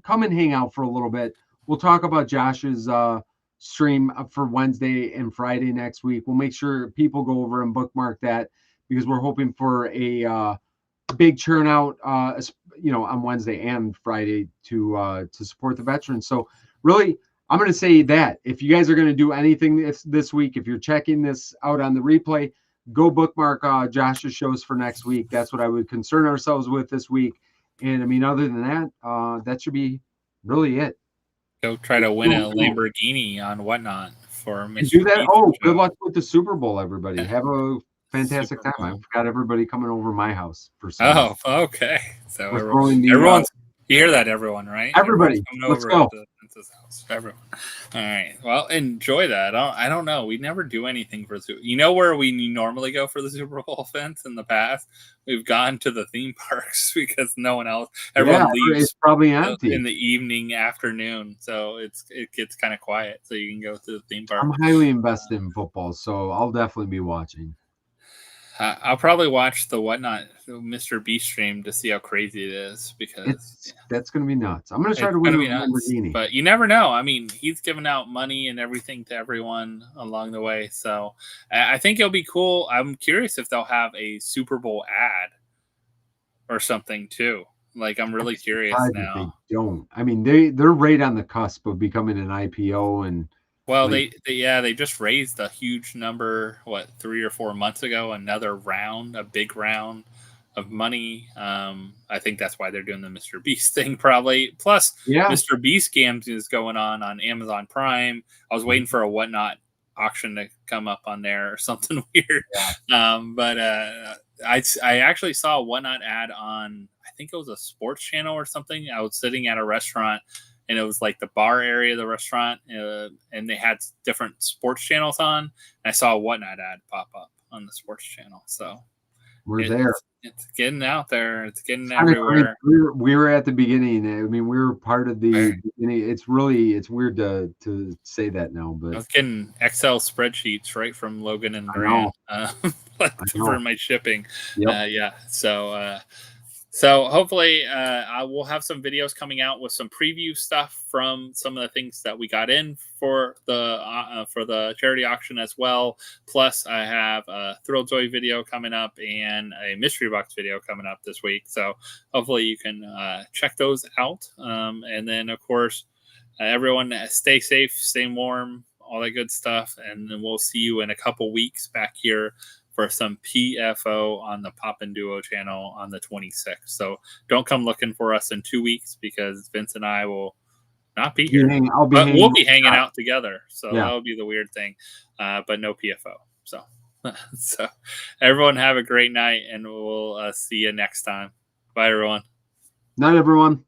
come and hang out for a little bit. We'll talk about Josh's stream for Wednesday and Friday next week. We'll make sure people go over and bookmark that because we're hoping for a big churn out, on Wednesday and Friday to support the veterans. So really, I'm going to say that if you guys are going to do anything this week, if you're checking this out on the replay, go bookmark Josh's shows for next week. That's what I would concern ourselves with this week. And I mean, other than that, that should be really it. Go try to win a Lamborghini on Whatnot for Mr. Do that. Beast Oh, show. good luck with the Super Bowl, everybody. Have a fantastic time. I've got everybody coming over my house for some. Oh, okay. So everyone's, you hear that, everyone, right? Everybody, let's go. Princess house. Everyone. All right. Well, enjoy that. I don't know. We never do anything for the. You know where we normally go for the Super Bowl events in the past? We've gone to the theme parks because no one else. Everyone leaves. It's probably empty in the evening, afternoon, so it gets kind of quiet. So you can go to the theme park. I'm highly invested in football, so I'll definitely be watching. I'll probably watch the Whatnot Mr. Beast stream to see how crazy it is because that's going to be nuts. I'm going to try to win a Lamborghini. But you never know. I mean, he's giving out money and everything to everyone along the way. So I think it'll be cool. I'm curious if they'll have a Super Bowl ad or something too. Like, I'm really curious now. They don't. I mean, they're right on the cusp of becoming an IPO and. Well, they just raised a huge number, 3 or 4 months ago, another round, a big round of money. I think that's why they're doing the Mr. Beast thing probably. Plus, Mr. Beast games is going on Amazon Prime. I was waiting for a Whatnot auction to come up on there or something weird. But I actually saw a Whatnot ad on, I think it was a sports channel or something. I was sitting at a restaurant. And it was like the bar area of the restaurant, and they had different sports channels on. And I saw a Whatnot ad pop up on the sports channel. So we're there. It's getting out there. It's getting everywhere. We were at the beginning. I mean, we were part of the beginning. It's weird to say that now, but I was getting Excel spreadsheets right from Logan and Grant for my shipping. Yep. So hopefully I will have some videos coming out with some preview stuff from some of the things that we got in for the charity auction as well. Plus, I have a Thrilljoy video coming up and a mystery box video coming up this week. So hopefully you can check those out. And then, of course, everyone stay safe, stay warm, all that good stuff. And then we'll see you in a couple weeks back here for some PFO on the Poppin Duo channel on the 26th. So don't come looking for us in 2 weeks because Vince and I will not be here. We'll be hanging out together. So that'll be the weird thing. But no PFO. So everyone have a great night and we'll see you next time. Bye, everyone. Night, everyone.